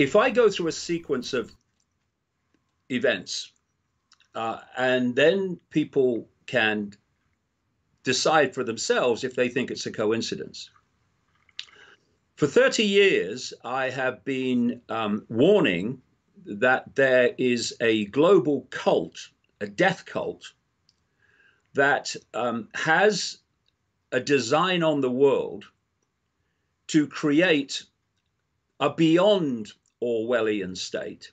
if I go through a sequence of events, and then people can decide for themselves if they think it's a coincidence. For 30 years, I have been warning that there is a global cult, a death cult, that has a design on the world to create a beyond Orwellian state,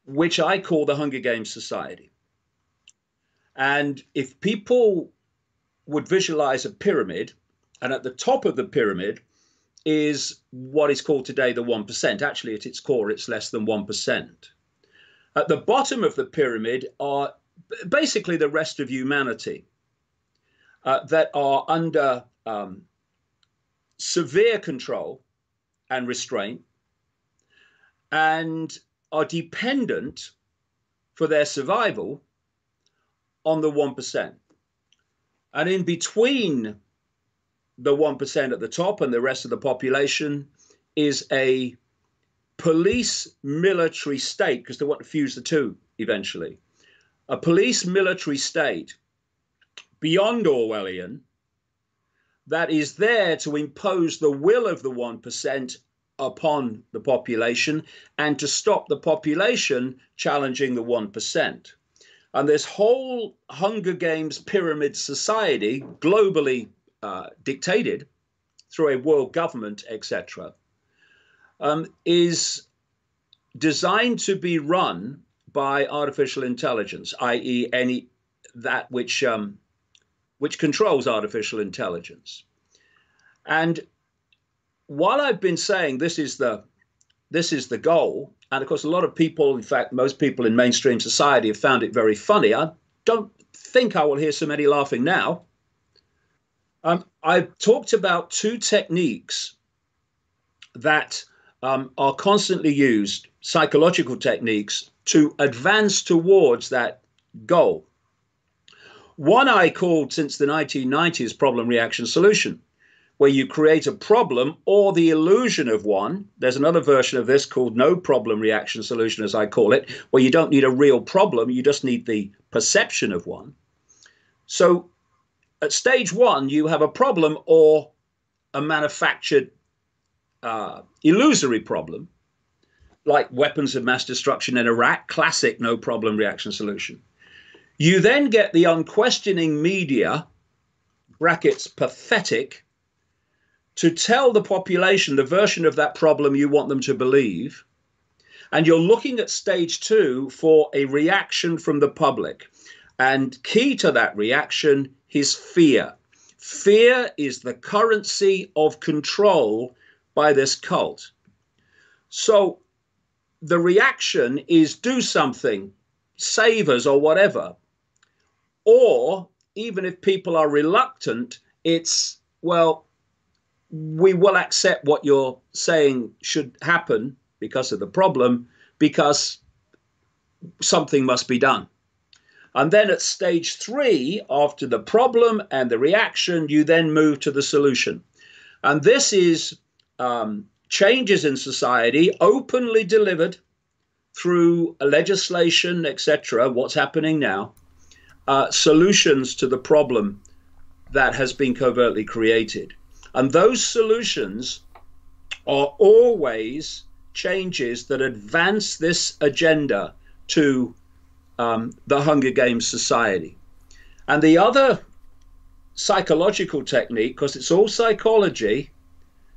which I call the Hunger Games Society. And if people would visualize a pyramid, and at the top of the pyramid is what is called today the 1%. Actually, at its core, it's less than 1%. At the bottom of the pyramid are basically the rest of humanity that are under severe control and restraint and are dependent for their survival on the 1%. And in between the 1% at the top and the rest of the population is a police military state, because they want to fuse the two eventually. A police military state beyond Orwellian that is there to impose the will of the 1% upon the population and to stop the population challenging the 1%. And this whole Hunger Games pyramid society, globally dictated through a world government, etc., is designed to be run by artificial intelligence, i.e., that which controls artificial intelligence. And while I've been saying this is the goal, and of course a lot of people, in fact most people in mainstream society, have found it very funny. I don't think I will hear so many laughing now. I've talked about two techniques that are constantly used, psychological techniques, to advance towards that goal. One I called since the 1990s problem, reaction, solution, where you create a problem or the illusion of one. There's another version of this called no problem, reaction, solution, as I call it, where you don't need a real problem, you just need the perception of one. So at stage one, you have a problem or a manufactured illusory problem, like weapons of mass destruction in Iraq, classic no problem reaction solution. You then get the unquestioning media, brackets pathetic, to tell the population the version of that problem you want them to believe. And you're looking at stage two for a reaction from the public. And key to that reaction is fear. Fear is the currency of control by this cult. So the reaction is do something, save us or whatever. Or even if people are reluctant, it's, well, we will accept what you're saying should happen because of the problem, because something must be done. And then at stage three, after the problem and the reaction, you then move to the solution. And this is changes in society openly delivered through legislation, etc., what's happening now, solutions to the problem that has been covertly created. And those solutions are always changes that advance this agenda to the Hunger Games society. And the other psychological technique, because it's all psychology,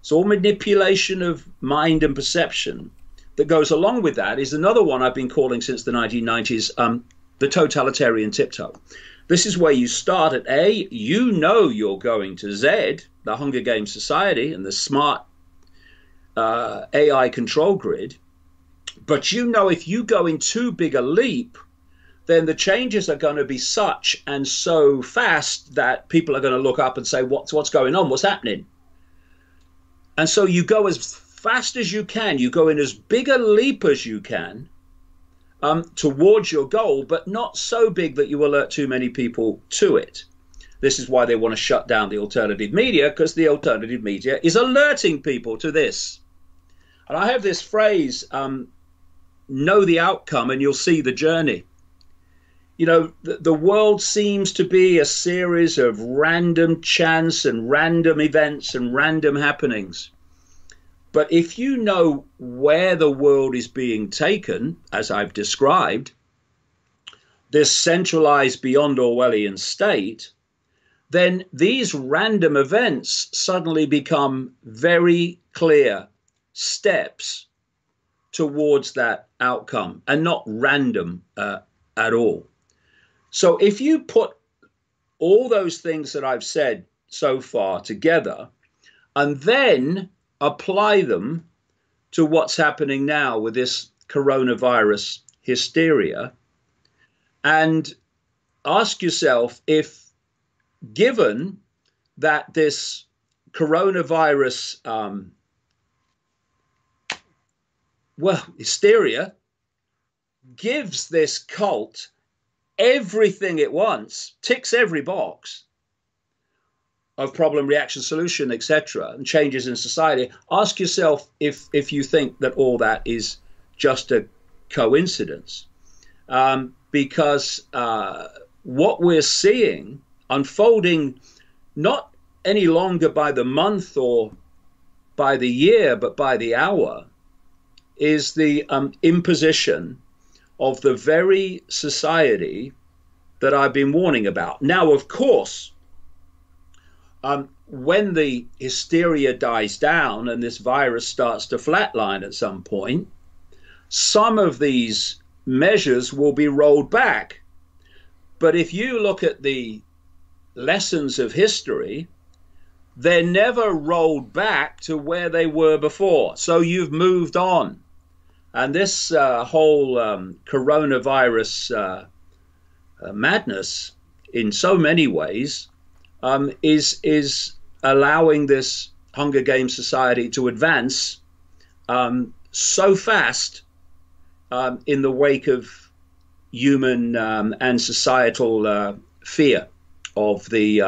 it's all manipulation of mind and perception that goes along with that, is another one I've been calling since the 1990s, the totalitarian tiptoe. This is where you start at A, you know you're going to Z, the Hunger Games society and the smart AI control grid, but you know if you go in too big a leap, then the changes are going to be such and so fast that people are going to look up and say, what's going on? What's happening? And so you go as fast as you can. You go in as big a leap as you can towards your goal, but not so big that you alert too many people to it. This is why they want to shut down the alternative media, because the alternative media is alerting people to this. And I have this phrase, know the outcome and you'll see the journey. You know, the world seems to be a series of random chance and random events and random happenings. But if you know where the world is being taken, as I've described, this centralized beyond Orwellian state, then these random events suddenly become very clear steps towards that outcome and not random at all. So if you put all those things that I've said so far together and then apply them to what's happening now with this coronavirus hysteria, and ask yourself if, given that this coronavirus, hysteria gives this cult everything it wants, ticks every box of problem, reaction, solution, etc., and changes in society, ask yourself if you think that all that is just a coincidence. Because what we're seeing unfolding not any longer by the month or by the year, but by the hour, is the imposition of the very society that I've been warning about. Now, of course, when the hysteria dies down and this virus starts to flatline at some point, some of these measures will be rolled back. But if you look at the lessons of history, they're never rolled back to where they were before. So you've moved on. And this whole coronavirus madness, in so many ways, is allowing this Hunger Games society to advance so fast in the wake of human and societal fear of the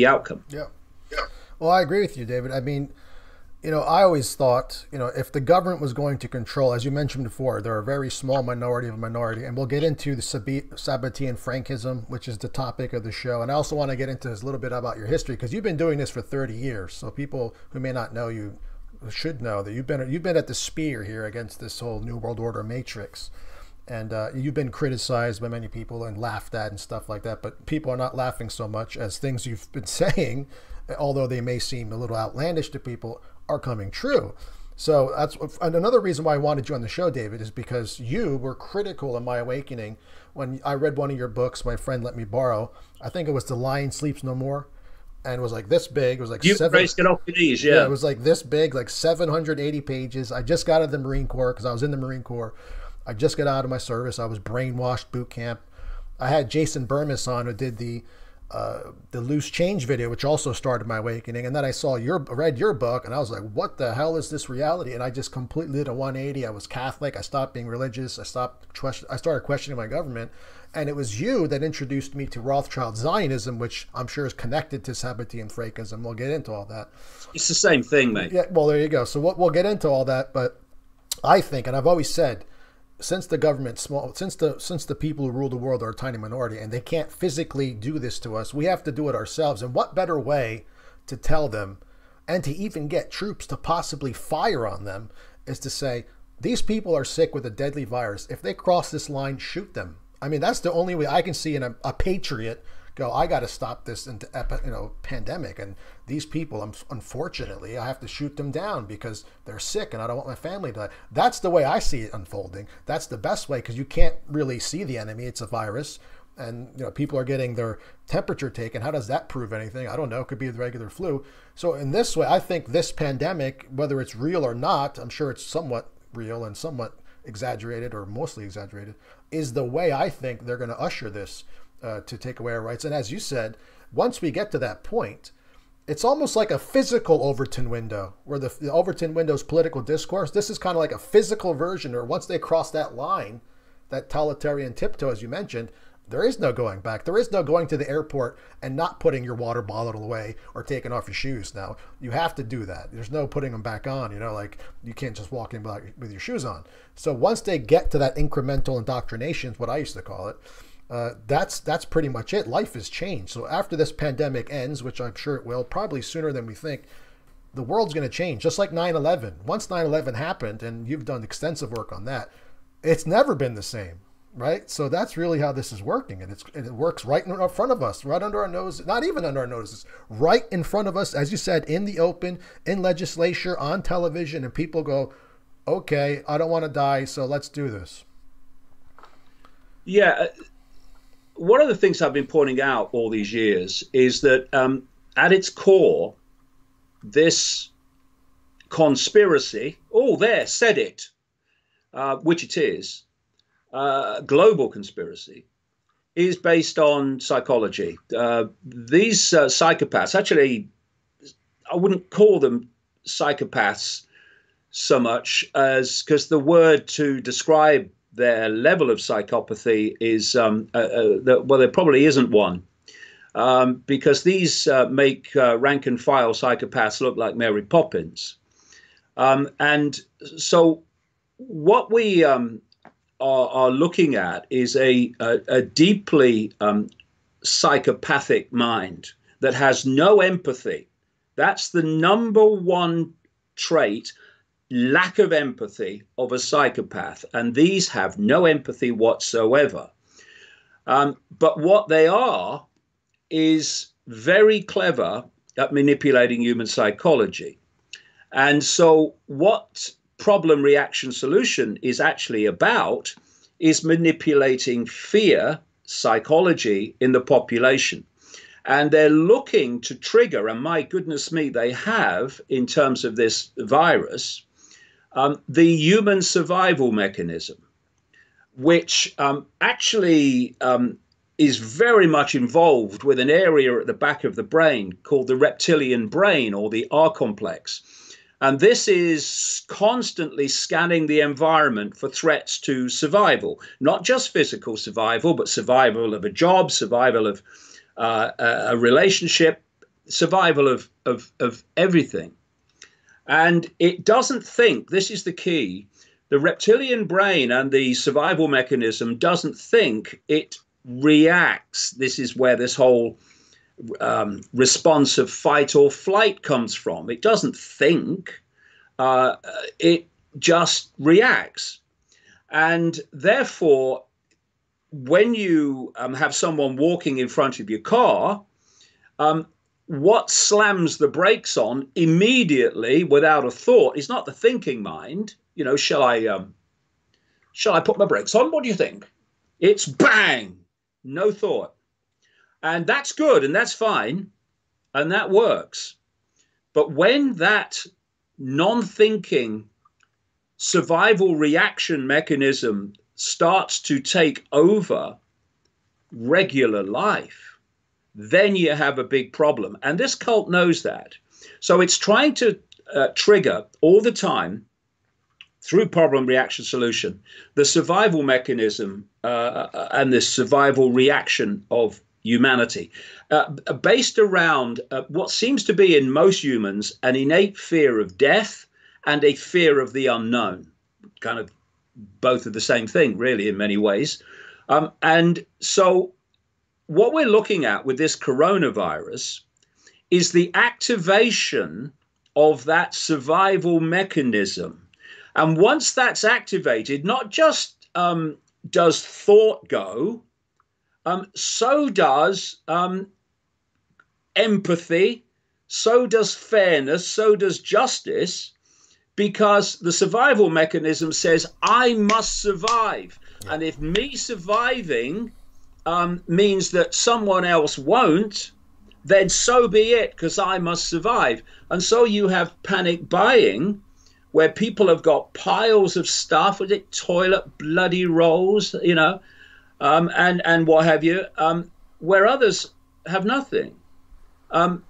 outcome. Yeah. Well, I agree with you, David. I mean, you know, I always thought, you know, if the government was going to control, as you mentioned before, they're a very small minority of a minority, and we'll get into the Sabotian Frankism, which is the topic of the show. And I also want to get into a little bit about your history, because you've been doing this for 30 years. So people who may not know you should know that you've been at the spear here against this whole New World Order matrix. And you've been criticized by many people and laughed at and stuff like that. But people are not laughing so much as things you've been saying, although they may seem a little outlandish to people, are coming true. So that's another reason why I wanted you on the show, David, is because you were critical in my awakening when I read one of your books my friend let me borrow. I think it was The Lion Sleeps No More, and it was like this big. It was like Get off your knees, yeah. It was like this big, like 780 pages. I just got out of the Marine Corps because I was in the Marine Corps. I just got out of my service. I was brainwashed boot camp. I had Jason Burmis on, who did the loose change video, which also started my awakening. And then I read your book, and I was like, what the hell is this reality? And I just completely did a 180. I was Catholic. I stopped being religious. I started questioning my government. And it was you that introduced me to Rothschild Zionism, which I'm sure is connected to Sabotian Frankism. We'll get into all that. It's the same thing, mate. Yeah, well, there you go. So we'll get into all that. But I think, and I've always said, since the government since the people who rule the world are a tiny minority and they can't physically do this to us, we have to do it ourselves. And what better way to tell them and to even get troops to possibly fire on them is to say, these people are sick with a deadly virus. If they cross this line, shoot them. I mean, that's the only way I can see in a patriot go, I got to stop this pandemic. And these people, unfortunately, I have to shoot them down because they're sick and I don't want my family to die. That's the way I see it unfolding. That's the best way, because you can't really see the enemy. It's a virus. And people are getting their temperature taken. How does that prove anything? I don't know. It could be the regular flu. So in this way, I think this pandemic, whether it's real or not, I'm sure it's somewhat real and somewhat exaggerated, or mostly exaggerated, is the way I think they're going to usher this to take away our rights. And as you said, once we get to that point, it's almost like a physical Overton window, where the Overton window's political discourse, this is kind of like a physical version, or once they cross that line, that totalitarian tiptoe, as you mentioned, There is no going back. There is no going to the airport and not putting your water bottle away or taking off your shoes. Now, you have to do that. There's no putting them back on, you know, like you can't just walk in with your shoes on. So once they get to that incremental indoctrination, is what I used to call it, that's pretty much it. Life has changed. So after this pandemic ends, which I'm sure it will, probably sooner than we think, the world's going to change, just like 9/11. Once 9/11 happened, and you've done extensive work on that, it's never been the same. Right, so that's really how this is working, and it works right in front of us, right under our noses. Not even under our noses, right in front of us, as you said, in the open, in legislature, on television, and people go, "Okay, I don't want to die, so let's do this." Yeah, one of the things I've been pointing out all these years is that at its core, this conspiracy, oh, there, said it, which it is. Global conspiracy is based on psychology. These psychopaths, actually, I wouldn't call them psychopaths so much as, because the word to describe their level of psychopathy is, well, there probably isn't one, because these make rank and file psychopaths look like Mary Poppins. And so what we are looking at is a deeply psychopathic mind that has no empathy. That's the number one trait, lack of empathy of a psychopath. And these have no empathy whatsoever. But what they are is very clever at manipulating human psychology. And so what problem reaction solution is actually about is manipulating fear psychology in the population. And they're looking to trigger, and my goodness me, they have, in terms of this virus, the human survival mechanism, which actually is very much involved with an area at the back of the brain called the reptilian brain, or the R complex. And this is constantly scanning the environment for threats to survival, not just physical survival, but survival of a job, survival of a relationship, survival of everything. And it doesn't think, this is the key, the reptilian brain and the survival mechanism doesn't think, it reacts. This is where this whole response of fight or flight comes from. It doesn't think, it just reacts. And therefore, when you have someone walking in front of your car, what slams the brakes on immediately without a thought is not the thinking mind. You know, shall I put my brakes on? What do you think? It's bang, no thought. And that's good, and that's fine, and that works. But when that non-thinking survival reaction mechanism starts to take over regular life, then you have a big problem. And this cult knows that. So it's trying to trigger all the time, through problem reaction solution, the survival mechanism and the survival reaction of humanity, based around what seems to be in most humans an innate fear of death and a fear of the unknown, kind of both of the same thing, really, in many ways. And so what we're looking at with this coronavirus is the activation of that survival mechanism. And once that's activated, not just does thought go, so does empathy, so does fairness, so does justice, because the survival mechanism says, I must survive. And if me surviving means that someone else won't, then so be it, because I must survive. And so you have panic buying, where people have got piles of stuff, with it, toilet bloody rolls, you know, and what have you, where others have nothing. And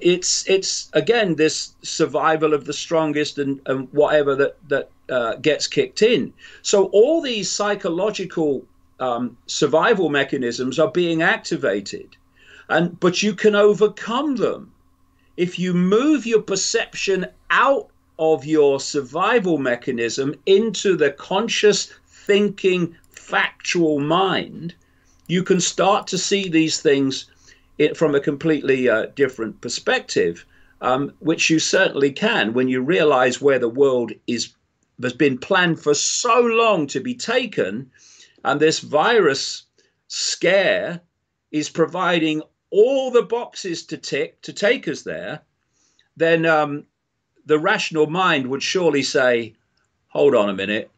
it's again this survival of the strongest and whatever that gets kicked in. So all these psychological survival mechanisms are being activated, but you can overcome them if you move your perception out of your survival mechanism into the conscious thinking factual mind. You can start to see these things from a completely different perspective, which you certainly can when you realize where the world has been planned for so long to be taken, and this virus scare is providing all the boxes to tick to take us there. Then the rational mind would surely say, hold on a minute,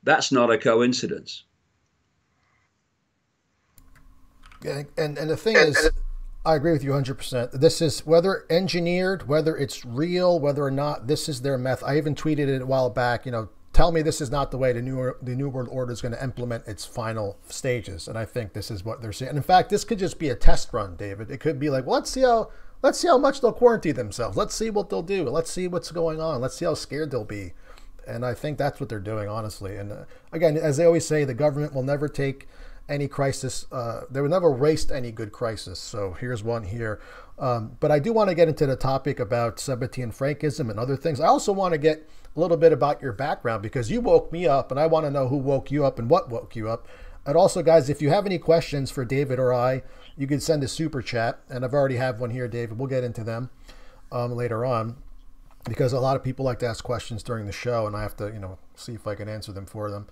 that's not a coincidence. And the thing is, I agree with you 100%. This is, whether engineered, whether it's real, whether or not this is their method. I even tweeted it a while back, tell me this is not the way the New World Order is going to implement its final stages. And I think this is what they're saying. And in fact, this could just be a test run, David. It could be like, well, let's see how much they'll quarantine themselves. Let's see what they'll do. Let's see what's going on. Let's see how scared they'll be. And I think that's what they're doing, honestly. And again, as they always say, the government will never take any crisis. They will never waste any good crisis. So here's one here. But I do want to get into the topic about Sabotian Frankism and other things. I also want to get a little bit about your background, because you woke me up, and I want to know who woke you up and what woke you up. And also, guys, if you have any questions for David or I, you can send a super chat. And I've already have one here, David. We'll get into them later on, because a lot of people like to ask questions during the show, and I have to, see if I can answer them for them.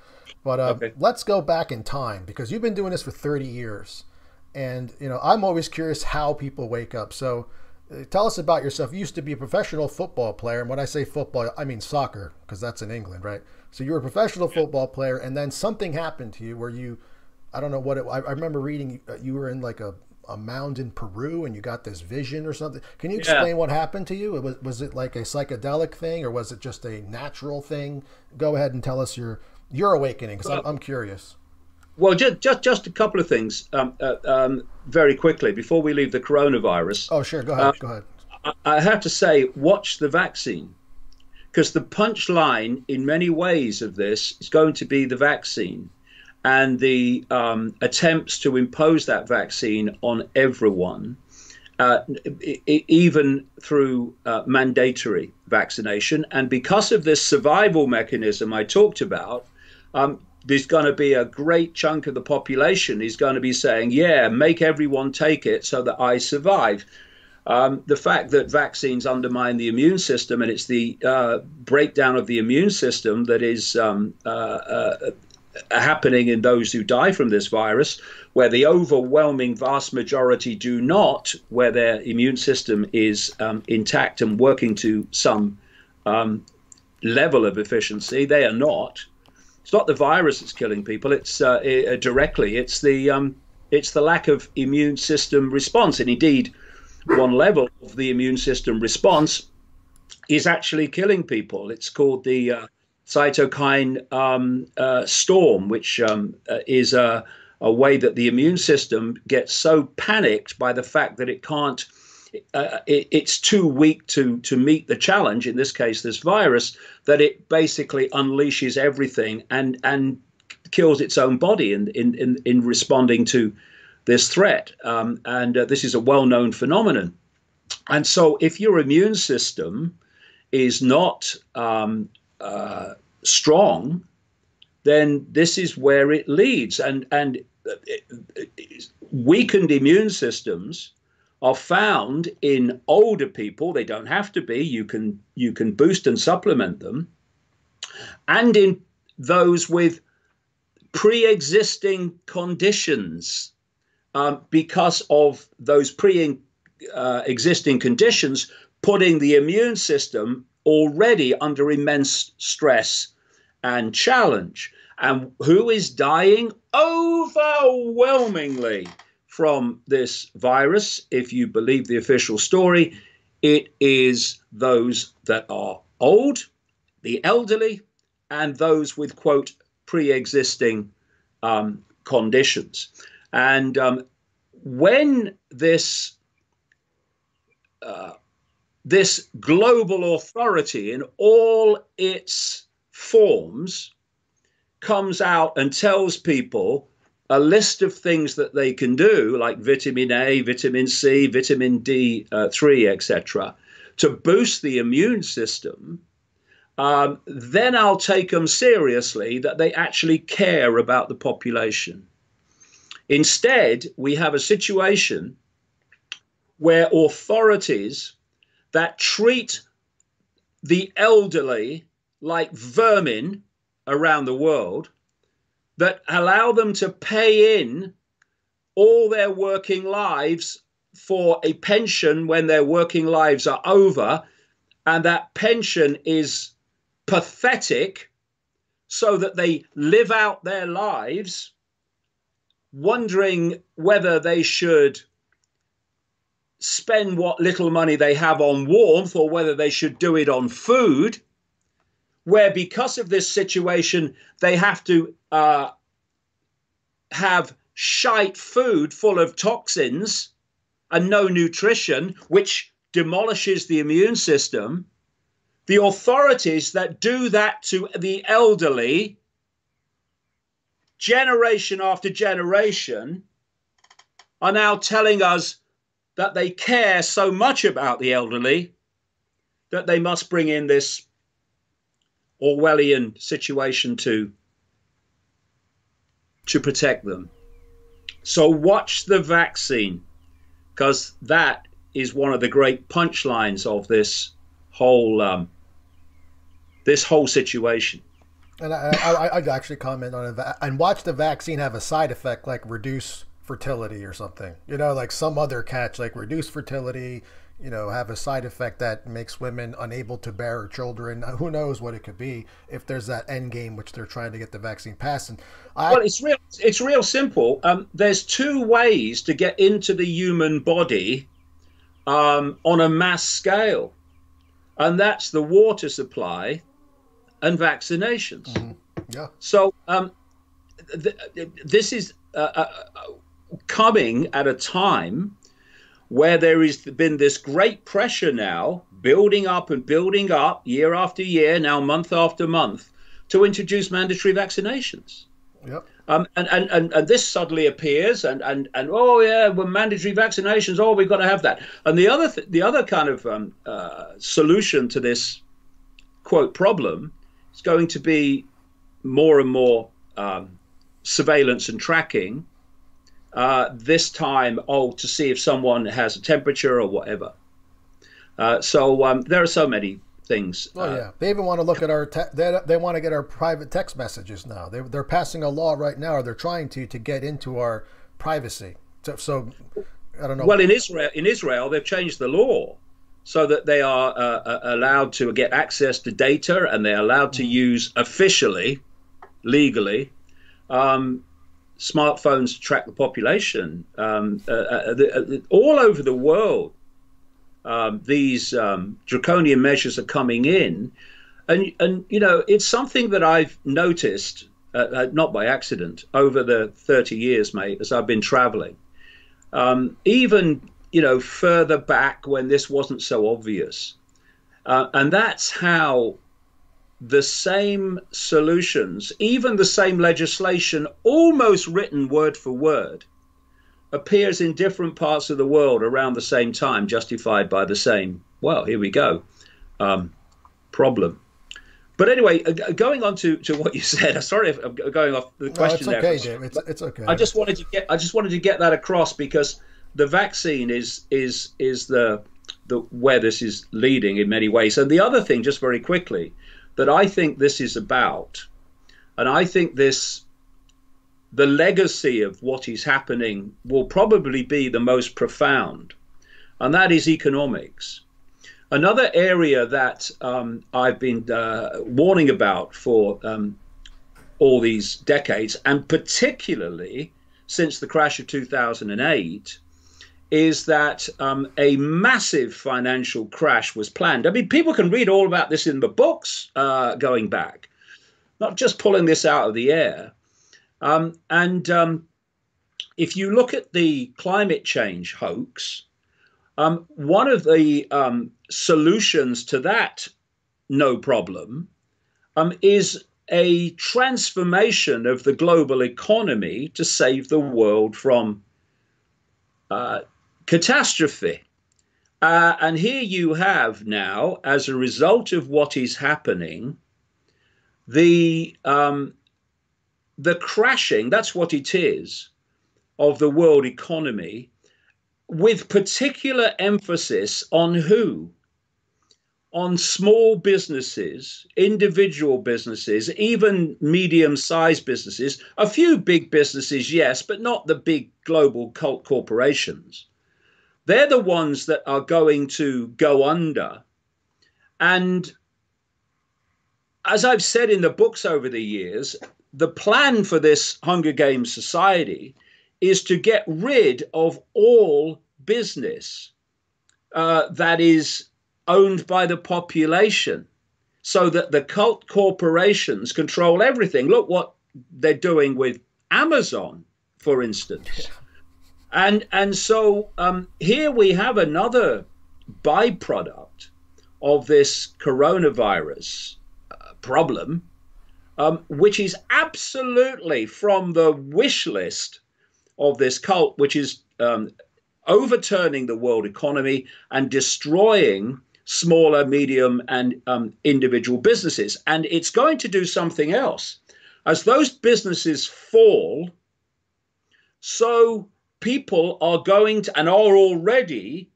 But okay. Let's go back in time, because you've been doing this for 30 years. And, I'm always curious how people wake up. So tell us about yourself. You used to be a professional football player. And when I say football, I mean soccer, because that's in England, right? So you were a professional football player, and then something happened to you where I don't know what I remember reading, you were in like a mound in Peru and you got this vision or something. Can you explain what happened to you? Was it like a psychedelic thing, or was it just a natural thing? Go ahead and tell us your awakening, because I'm curious. Well, just a couple of things very quickly before we leave the coronavirus. Oh, sure. Go ahead. Go ahead. I have to say, watch the vaccine, because the punchline in many ways of this is going to be the vaccine and the attempts to impose that vaccine on everyone, even through mandatory vaccination. And because of this survival mechanism I talked about, there's going to be a great chunk of the population is going to be saying, yeah, make everyone take it so that I survive. The fact that vaccines undermine the immune system, and it's the breakdown of the immune system that is happening in those who die from this virus, where the overwhelming vast majority do not, where their immune system is intact and working to some level of efficiency. They are not. It's not the virus that's killing people. It's directly. It's the lack of immune system response. And indeed, one level of the immune system response is actually killing people. It's called the cytokine storm, which is a way that the immune system gets so panicked by the fact that it can't. It's too weak to meet the challenge, in this case this virus, that it basically unleashes everything and kills its own body in responding to this threat. And this is a well-known phenomenon. And so if your immune system is not strong, then this is where it leads. And weakened immune systems are found in older people. They don't have to be. You can boost and supplement them. And in those with pre-existing conditions, because of those pre-existing conditions putting the immune system already under immense stress and challenge. And who is dying overwhelmingly from this virus? If you believe the official story, it is those that are old, the elderly, and those with, quote, pre-existing conditions. And when this global authority in all its forms comes out and tells people, a list of things that they can do, like vitamin A, vitamin C, vitamin D3, etc., to boost the immune system, then I'll take them seriously that they actually care about the population. Instead, we have a situation where authorities that treat the elderly like vermin around the world, that allow them to pay in all their working lives for a pension when their working lives are over, and that pension is pathetic, so that they live out their lives wondering whether they should spend what little money they have on warmth or whether they should do it on food, where because of this situation, they have to have shite food full of toxins and no nutrition, which demolishes the immune system. The authorities that do that to the elderly, generation after generation, are now telling us that they care so much about the elderly that they must bring in this Orwellian situation to protect them. So watch the vaccine, because that is one of the great punchlines of this whole situation. And I'd actually comment on it and watch the vaccine have a side effect like reduce fertility or something, you know, like some other catch, like reduce fertility, you know, have a side effect that makes women unable to bear children. Who knows what it could be if there's that end game which they're trying to get the vaccine passed. And well, it's real simple. There's two ways to get into the human body on a mass scale, and that's the water supply and vaccinations. Mm-hmm. Yeah. So this is coming at a time where there has been this great pressure now, building up year after year, now month after month, to introduce mandatory vaccinations. Yep. And this suddenly appears, and oh yeah, well, mandatory vaccinations. Oh, we've got to have that. And the other kind of solution to this quote problem is going to be more and more surveillance and tracking. This time, to see if someone has a temperature or whatever. So there are so many things. Oh yeah, they even want to look at our they want to get our private text messages now. They're passing a law right now, or they're trying to get into our privacy. So I don't know. Well, in Israel, they've changed the law so that they are allowed to get access to data, and they're allowed to use officially, legally, smartphones to track the population. All over the world, these draconian measures are coming in, and you know, it's something that I've noticed, not by accident, over the 30 years, mate, as I've been traveling. Even, you know, further back when this wasn't so obvious, and that's how the same solutions, even the same legislation, almost written word for word, appears in different parts of the world around the same time, justified by the same, well, here we go, problem. But anyway, going on to what you said, sorry if I'm going off the question there. It's okay, Dave. It's okay. I just wanted to get that across, because the vaccine is the where this is leading in many ways. And the other thing, just very quickly, that I think this is about, and I think the legacy of what is happening will probably be the most profound, and that is economics. Another area that I've been warning about for all these decades, and particularly since the crash of 2008, is that a massive financial crash was planned. I mean, people can read all about this in the books going back, not just pulling this out of the air. If you look at the climate change hoax, one of the solutions to that no problem is a transformation of the global economy to save the world from catastrophe. And here you have now, as a result of what is happening, the crashing, that's what it is, of the world economy, with particular emphasis on who? On small businesses, individual businesses, even medium-sized businesses, a few big businesses, yes, but not the big global cult corporations. They're the ones that are going to go under. And as I've said in the books over the years, the plan for this Hunger Games society is to get rid of all business that is owned by the population, so that the cult corporations control everything. Look what they're doing with Amazon, for instance. And so here we have another byproduct of this coronavirus problem, which is absolutely from the wish list of this cult, which is overturning the world economy and destroying smaller, medium, and individual businesses. And it's going to do something else. As those businesses fall, so people are going to, and are already,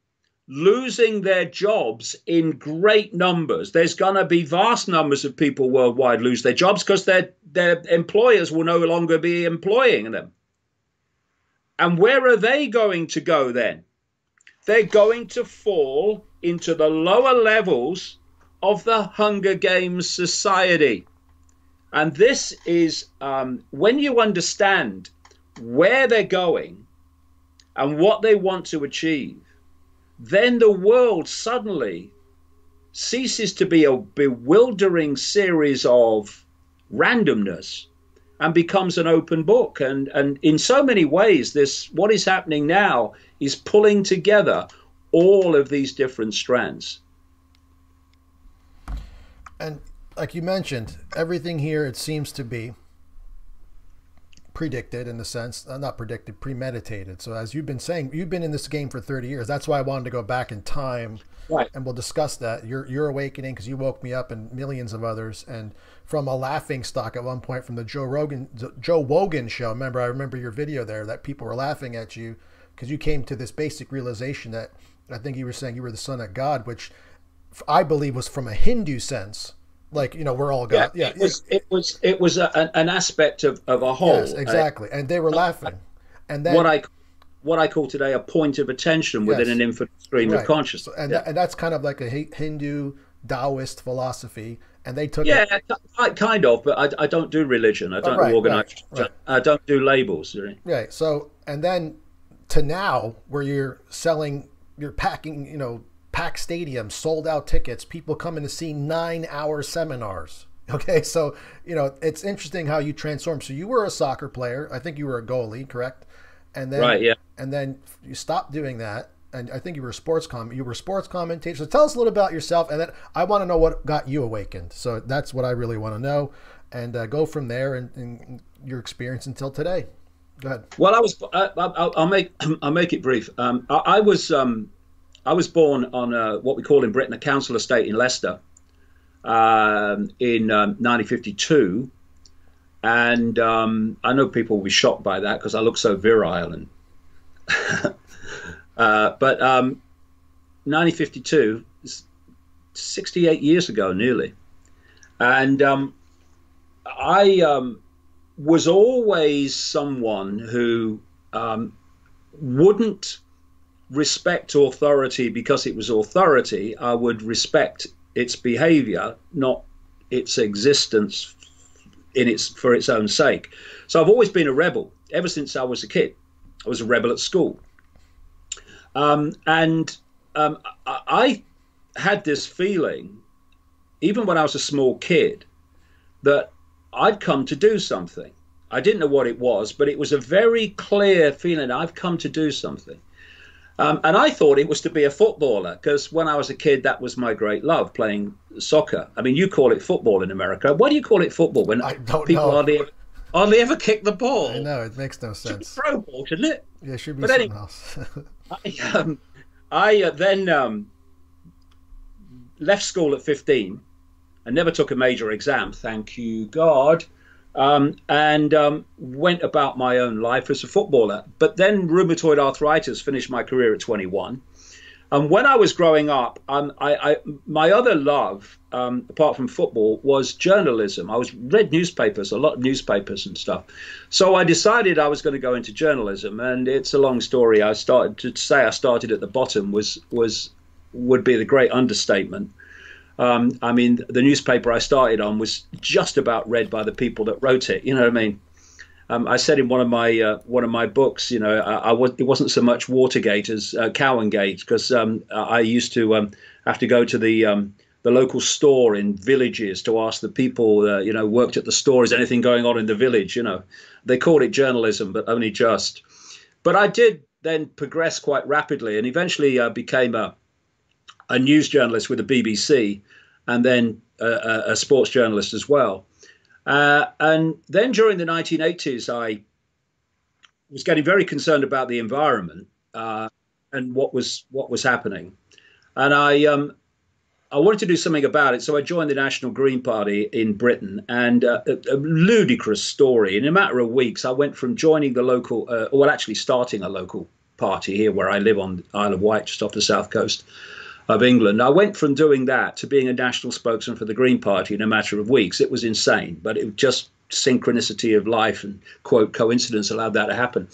losing their jobs in great numbers. There's going to be vast numbers of people worldwide lose their jobs because their employers will no longer be employing them. And where are they going to go then? They're going to fall into the lower levels of the Hunger Games society. And this is, when you understand where they're going and what they want to achieve, then the world suddenly ceases to be a bewildering series of randomness and becomes an open book. And in so many ways, what is happening now is pulling together all of these different strands. And like you mentioned, everything here, it seems to be predicted, in the sense, not predicted, premeditated. So as you've been saying, you've been in this game for 30 years. That's why I wanted to go back in time. Right. And we'll discuss that. Your awakening, because you woke me up and millions of others. And from a laughing stock at one point from the Joe Wogan show. I remember your video there that people were laughing at you because you came to this basic realization that, I think you were saying you were the son of God, which I believe was from a Hindu sense. Like, we're all God. Yeah, it was an aspect of a whole. Yes, exactly. And they were laughing. And then what I call today a point of attention within an infinite stream of consciousness. And that's kind of like a Hindu Taoist philosophy. And they took kind of, but I don't do religion. I don't do organized. Right. I don't do labels. Really. Right. So, and then to now, where you're packing, packed stadiums, sold out tickets, people coming to see 9-hour seminars. Okay, so it's interesting how you transform. So you were a soccer player. I think you were a goalie, correct? And then, right, yeah. And then you stopped doing that, and I think you were a sports commentator. So tell us a little about yourself, and then I want to know what got you awakened. So that's what I really want to know, and go from there and your experience until today. Go ahead. Well, I'll make it brief. I was born on what we call in Britain a council estate in Leicester in 1952. And I know people will be shocked by that because I look so virile. And but 1952 is 68 years ago, nearly. And I was always someone who wouldn't respect authority because it was authority. I would respect its behavior, not its existence for its own sake. So I've always been a rebel ever since I was a kid. I was a rebel at school. And I had this feeling, even when I was a small kid, that I'd come to do something. I didn't know what it was, but it was a very clear feeling. I've come to do something. And I thought it was to be a footballer because when I was a kid, that was my great love, playing soccer. I mean, you call it football in America. Why do you call it football when I don't people know. hardly ever kick the I ball? know it makes no It should be sense. throw ball, shouldn't it? Yeah, it should be But anyway, something else. I then left school at 15. I never took a major exam, thank you, God, and went about my own life as a footballer. But then rheumatoid arthritis finished my career at 21. And when I was growing up, my other love, apart from football, was journalism. I was read newspapers, a lot of newspapers and stuff. So I decided I was going to go into journalism, and it's a long story. I started at the bottom would be the great understatement. I mean, the newspaper I started on was just about read by the people that wrote it. You know what I mean? I said in one of my books, you know, it wasn't so much Watergate as Cowangate, because I used to have to go to the local store in villages to ask the people, you know, worked at the store, is anything going on in the village? You know, they called it journalism, but only just. But I did then progress quite rapidly, and eventually became a news journalist with the BBC, and then a sports journalist as well. And then during the 1980s, I was getting very concerned about the environment and what was happening, and I wanted to do something about it. So I joined the National Green Party in Britain, and a ludicrous story. In a matter of weeks, I went from joining the local, well, actually starting a local party here where I live on Isle of Wight, just off the south coast of England. I went from doing that to being a national spokesman for the Green Party in a matter of weeks. It was insane, but it was just synchronicity of life and quote coincidence allowed that to happen.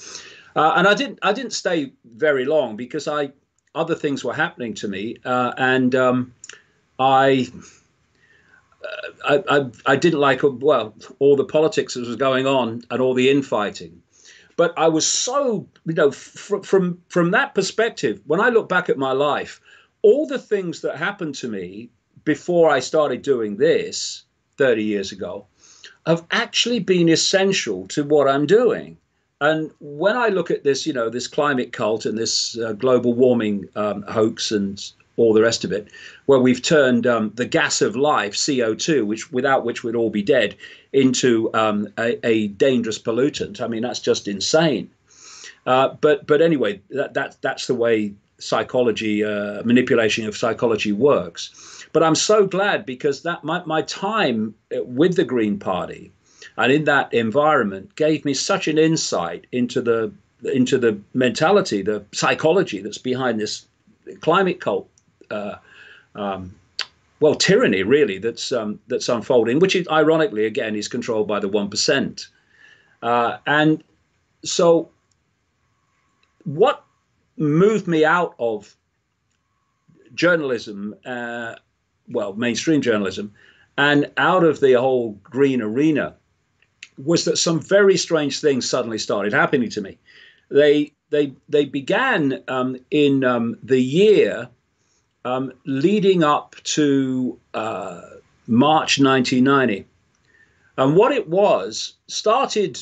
And I didn't stay very long because other things were happening to me, and I, I didn't like all the politics that was going on and all the infighting. But I was so, you know, from that perspective, when I look back at my life, all the things that happened to me before I started doing this 30 years ago have actually been essential to what I'm doing. And when I look at this, you know, this climate cult and this global warming hoax and all the rest of it, where we've turned the gas of life, CO2, without which we'd all be dead, into a dangerous pollutant. I mean, that's just insane. But anyway, that's the way psychology, manipulation of psychology works. But I'm so glad because that my time with the Green Party and in that environment gave me such an insight into the mentality, the psychology that's behind this climate cult, tyranny really that's unfolding, which is ironically again is controlled by the 1%. And so, what moved me out of journalism, mainstream journalism, and out of the whole green arena was that some very strange things suddenly started happening to me. They began in the year leading up to March 1990. And what it was started,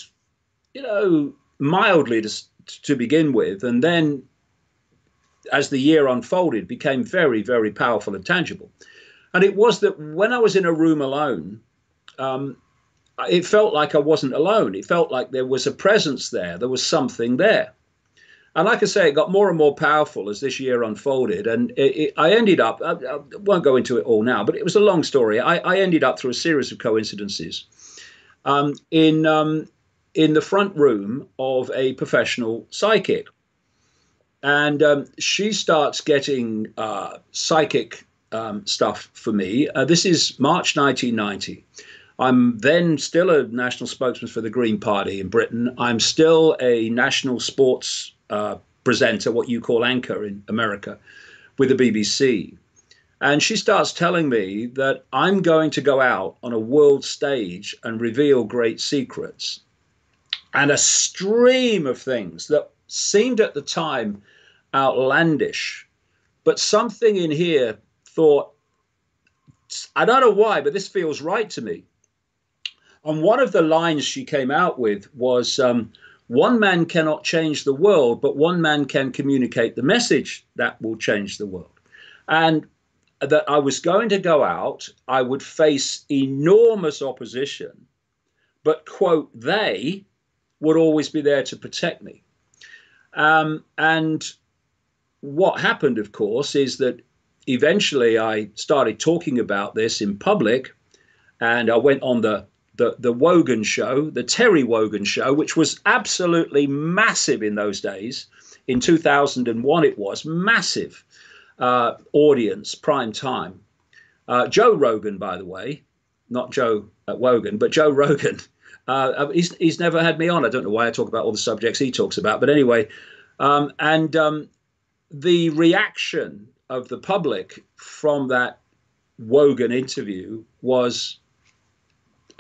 you know, mildly to begin with, and then as the year unfolded, became very, very powerful and tangible. And it was that when I was in a room alone, it felt like I wasn't alone. It felt like there was a presence there. There was something there. And like I say, it got more and more powerful as this year unfolded. And I ended up, I won't go into it all now, but it was a long story. I ended up through a series of coincidences in the front room of a professional psychic. And she starts getting psychic stuff for me. This is March 1990. I'm then still a national spokesman for the Green Party in Britain. I'm still a national sports presenter, what you call anchor in America, with the BBC. And she starts telling me that I'm going to go out on a world stage and reveal great secrets. And a stream of things that seemed at the time outlandish, but something in here thought, I don't know why, but this feels right to me. And one of the lines she came out with was, one man cannot change the world, but one man can communicate the message that will change the world. And that I was going to go out, I would face enormous opposition, but, quote, they would always be there to protect me. And what happened, of course, is that eventually I started talking about this in public, and I went on the Wogan show, the Terry Wogan show, which was absolutely massive in those days. In 2001, it was massive audience, prime time. Joe Rogan, by the way, not Joe Wogan, but Joe Rogan. He's never had me on. I don't know why I talk about all the subjects he talks about. But anyway, the reaction of the public from that Wogan interview was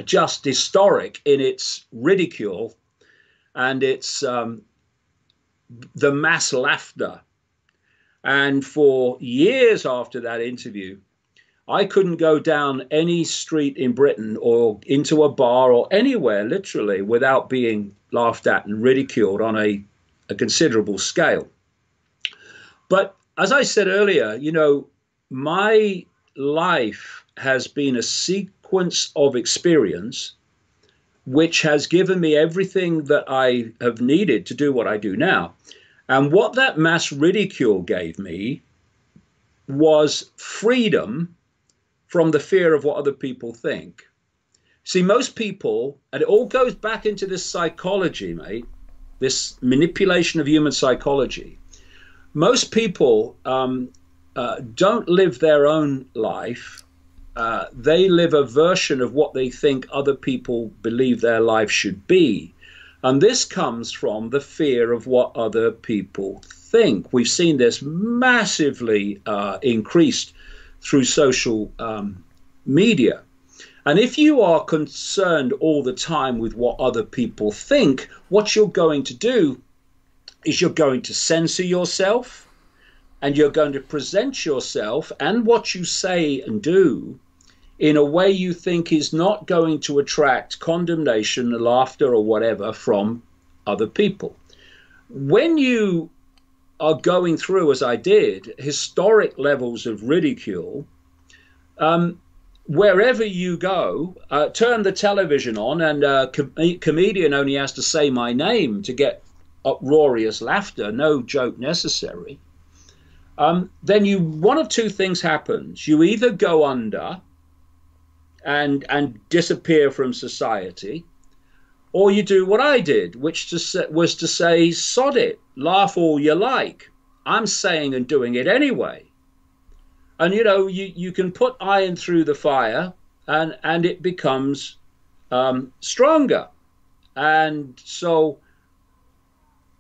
just historic in its ridicule and its the mass laughter. And for years after that interview, I couldn't go down any street in Britain or into a bar or anywhere, literally, without being laughed at and ridiculed on a considerable scale. But as I said earlier, you know, my life has been a sequence of experience which has given me everything that I have needed to do what I do now. And what that mass ridicule gave me was freedom from the fear of what other people think. See, most people, and it all goes back into this psychology, mate, this manipulation of human psychology. Most people don't live their own life. They live a version of what they think other people believe their life should be. And this comes from the fear of what other people think. We've seen this massively increased through social media. And if you are concerned all the time with what other people think, what you're going to do is you're going to censor yourself, and you're going to present yourself and what you say and do in a way you think is not going to attract condemnation, laughter, or whatever from other people. When you are going through, as I did, historic levels of ridicule, wherever you go, turn the television on, and a comedian only has to say my name to get uproarious laughter, no joke necessary, then one of two things happens. You either go under and disappear from society, or you do what I did, which was to say, sod it, laugh all you like. I'm saying and doing it anyway. And, you know, you can put iron through the fire and it becomes stronger. And so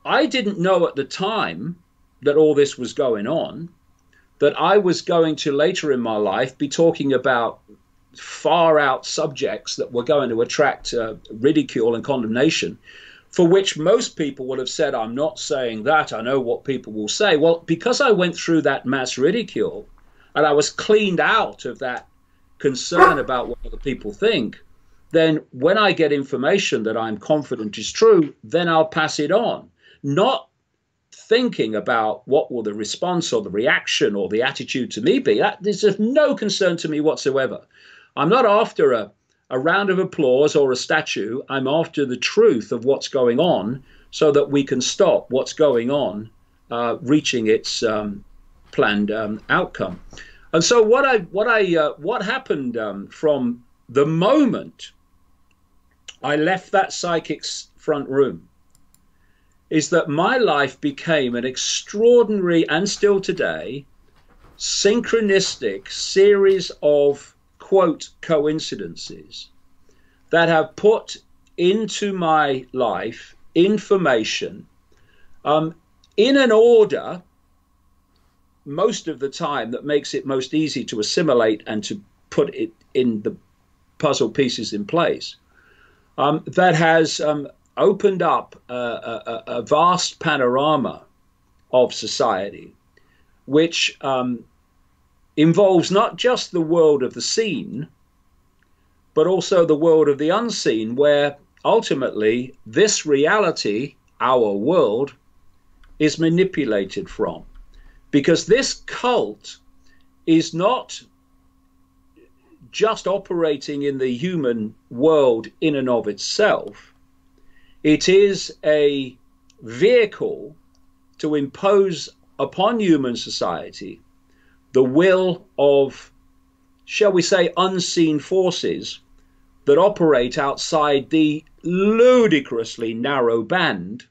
I didn't know at the time that all this was going on, that I was going to later in my life be talking about far out subjects that were going to attract ridicule and condemnation, for which most people would have said, I'm not saying that, I know what people will say. Well, because I went through that mass ridicule and I was cleaned out of that concern about what other people think, then when I get information that I'm confident is true, then I'll pass it on, not thinking about what will the response or the reaction or the attitude to me be. That is of no concern to me whatsoever. I'm not after a round of applause or a statue. I'm after the truth of what's going on so that we can stop what's going on reaching its planned outcome. And so what happened from the moment I left that psychic's front room is that my life became an extraordinary, and still today, synchronistic series of, quote, coincidences that have put into my life information in an order most of the time that makes it most easy to assimilate and to put it in the puzzle pieces in place, that has opened up a vast panorama of society, which involves not just the world of the seen, but also the world of the unseen, where ultimately this reality, our world, is manipulated from. Because this cult is not just operating in the human world in and of itself. It is a vehicle to impose upon human society the will of, shall we say, unseen forces that operate outside the ludicrously narrow band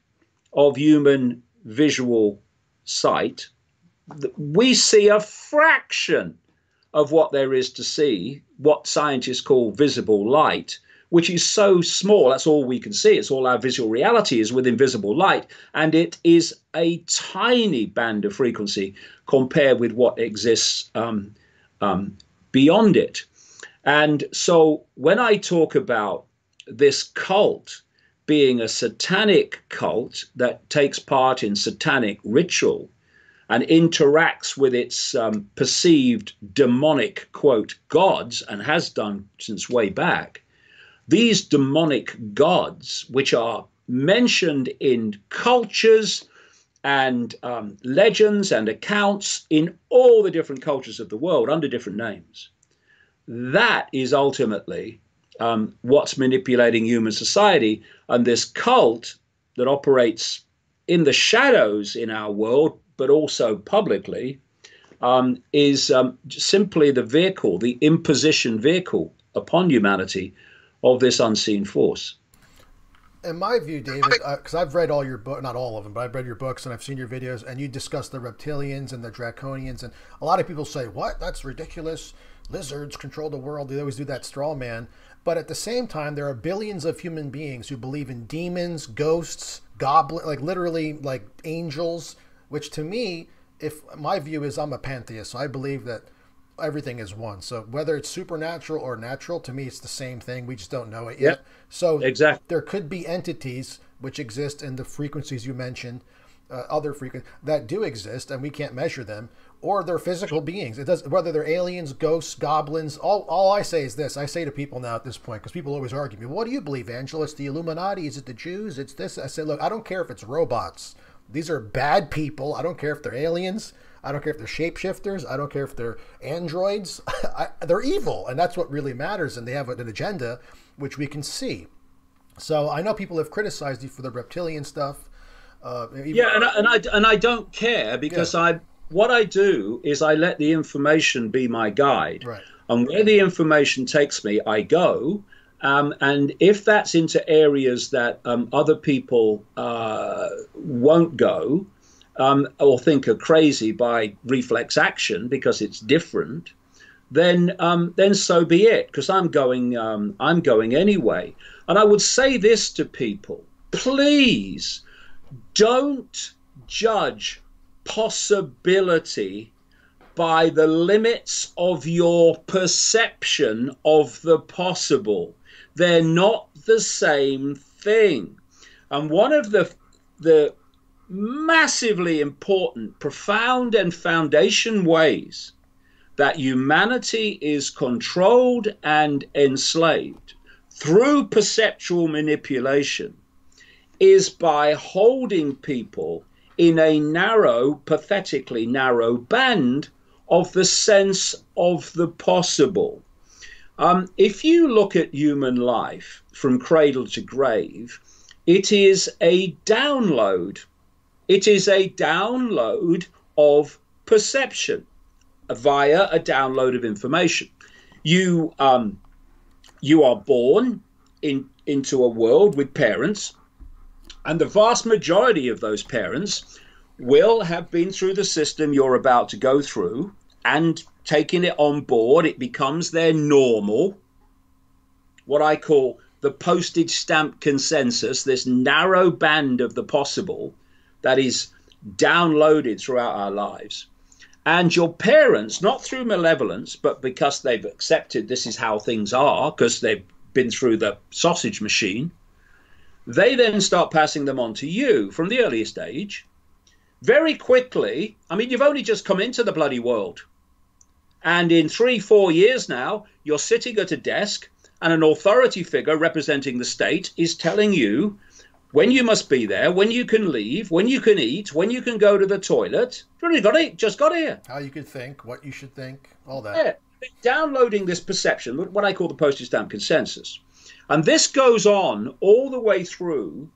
of human visual sight. We see a fraction of what there is to see, what scientists call visible light, which is so small, that's all we can see. It's all our visual reality is with invisible light. And it is a tiny band of frequency compared with what exists beyond it. And so when I talk about this cult being a satanic cult that takes part in satanic ritual and interacts with its perceived demonic, quote, gods, and has done since way back, these demonic gods, which are mentioned in cultures and legends and accounts in all the different cultures of the world under different names, that is ultimately what's manipulating human society. And this cult that operates in the shadows in our world, but also publicly, is simply the vehicle, the imposition vehicle upon humanity of this unseen force. In my view, David, because I've read all your books, not all of them, but I've read your books and I've seen your videos, and you discuss the reptilians and the draconians, and a lot of people say, what? That's ridiculous. Lizards control the world. They always do that straw man. But at the same time, there are billions of human beings who believe in demons, ghosts, goblins, like literally like angels, which to me, if my view is I'm a pantheist, so I believe that everything is one. So whether it's supernatural or natural, to me, it's the same thing. We just don't know it yet. So exactly. There could be entities which exist in the frequencies you mentioned, other frequencies that do exist, and we can't measure them, or they're physical beings. It does, whether they're aliens, ghosts, goblins. All I say is this. I say to people now at this point, because people always argue me, what do you believe, Angelo? It's the Illuminati? Is it the Jews? It's this? I say, look, I don't care if it's robots. These are bad people. I don't care if they're aliens. I don't care if they're shapeshifters. I don't care if they're androids. They're evil, and that's what really matters, and they have an agenda, which we can see. So I know people have criticized you for the reptilian stuff. And I don't care, because what I do is I let the information be my guide. Right. And where the information takes me, I go. And if that's into areas that other people won't go, or think are crazy by reflex action because it's different, then so be it, because I'm going anyway. And I would say this to people: please don't judge possibility by the limits of your perception of the possible. They're not the same thing. And one of the massively important, profound, and foundation ways that humanity is controlled and enslaved through perceptual manipulation is by holding people in a narrow, pathetically narrow band of the sense of the possible. If you look at human life from cradle to grave, it is a download. It is a download of perception via a download of information. You are born into a world with parents, and the vast majority of those parents will have been through the system you're about to go through, and taking it on board, it becomes their normal, what I call the postage stamp consensus, this narrow band of the possible that is downloaded throughout our lives. And your parents, not through malevolence, but because they've accepted this is how things are, because they've been through the sausage machine, they then start passing them on to you from the earliest age. Very quickly, I mean, you've only just come into the bloody world. And in 3-4 years now, you're sitting at a desk and an authority figure representing the state is telling you when you must be there, when you can leave, when you can eat, when you can go to the toilet. You just got here. How you could think, what you should think, all that. Yeah, downloading this perception, what I call the postage stamp consensus. And this goes on all the way through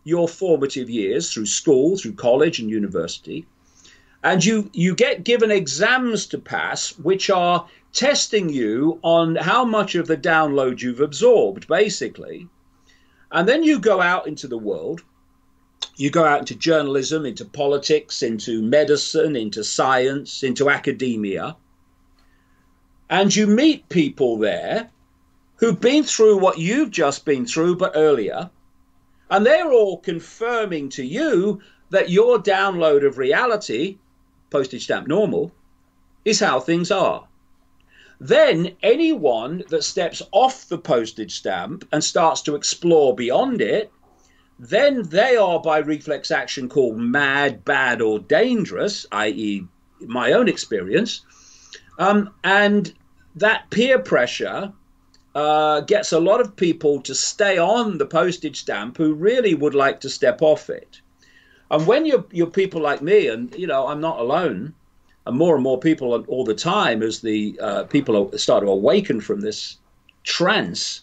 your formative years, through school, through college and university. And you get given exams to pass, which are testing you on how much of the download you've absorbed, basically. And then you go out into the world. You go out into journalism, into politics, into medicine, into science, into academia. And you meet people there who've been through what you've just been through, but earlier. And they're all confirming to you that your download of reality, postage stamp normal, is how things are. Then anyone that steps off the postage stamp and starts to explore beyond it, then they are by reflex action called mad, bad, or dangerous, i.e. my own experience. And that peer pressure gets a lot of people to stay on the postage stamp who really would like to step off it. And when you're people like me, and I'm not alone, and more people all the time as the people start to awaken from this trance,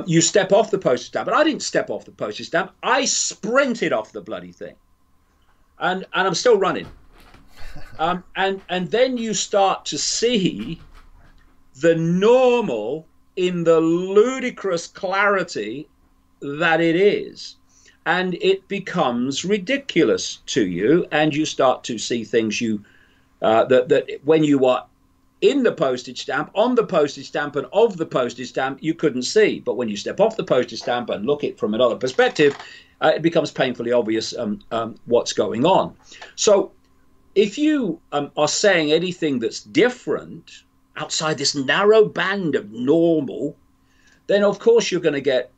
you step off the postage stamp. But I didn't step off the postage stamp. I sprinted off the bloody thing. And I'm still running. And then you start to see the normal in the ludicrous clarity that it is. And it becomes ridiculous to you, and you start to see things that when you are in the postage stamp, on the postage stamp, and of the postage stamp, you couldn't see. But when you step off the postage stamp and look at it from another perspective, it becomes painfully obvious what's going on. So if you are saying anything that's different outside this narrow band of normal, then of course you're going to get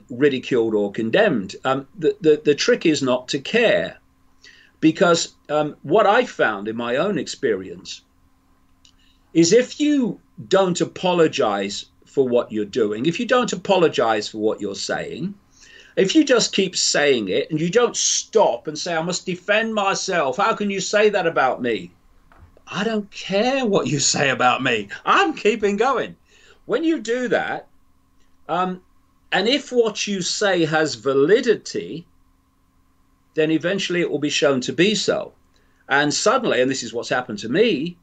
ridiculed or condemned. The trick is not to care, because what I found in my own experience is if you don't apologize for what you're doing, if you don't apologize for what you're saying, if you just keep saying it and you don't stop and say, I must defend myself, how can you say that about me? I don't care what you say about me. I'm keeping going. When you do that, and if what you say has validity, then eventually it will be shown to be so. And suddenly, and this is what's happened to me,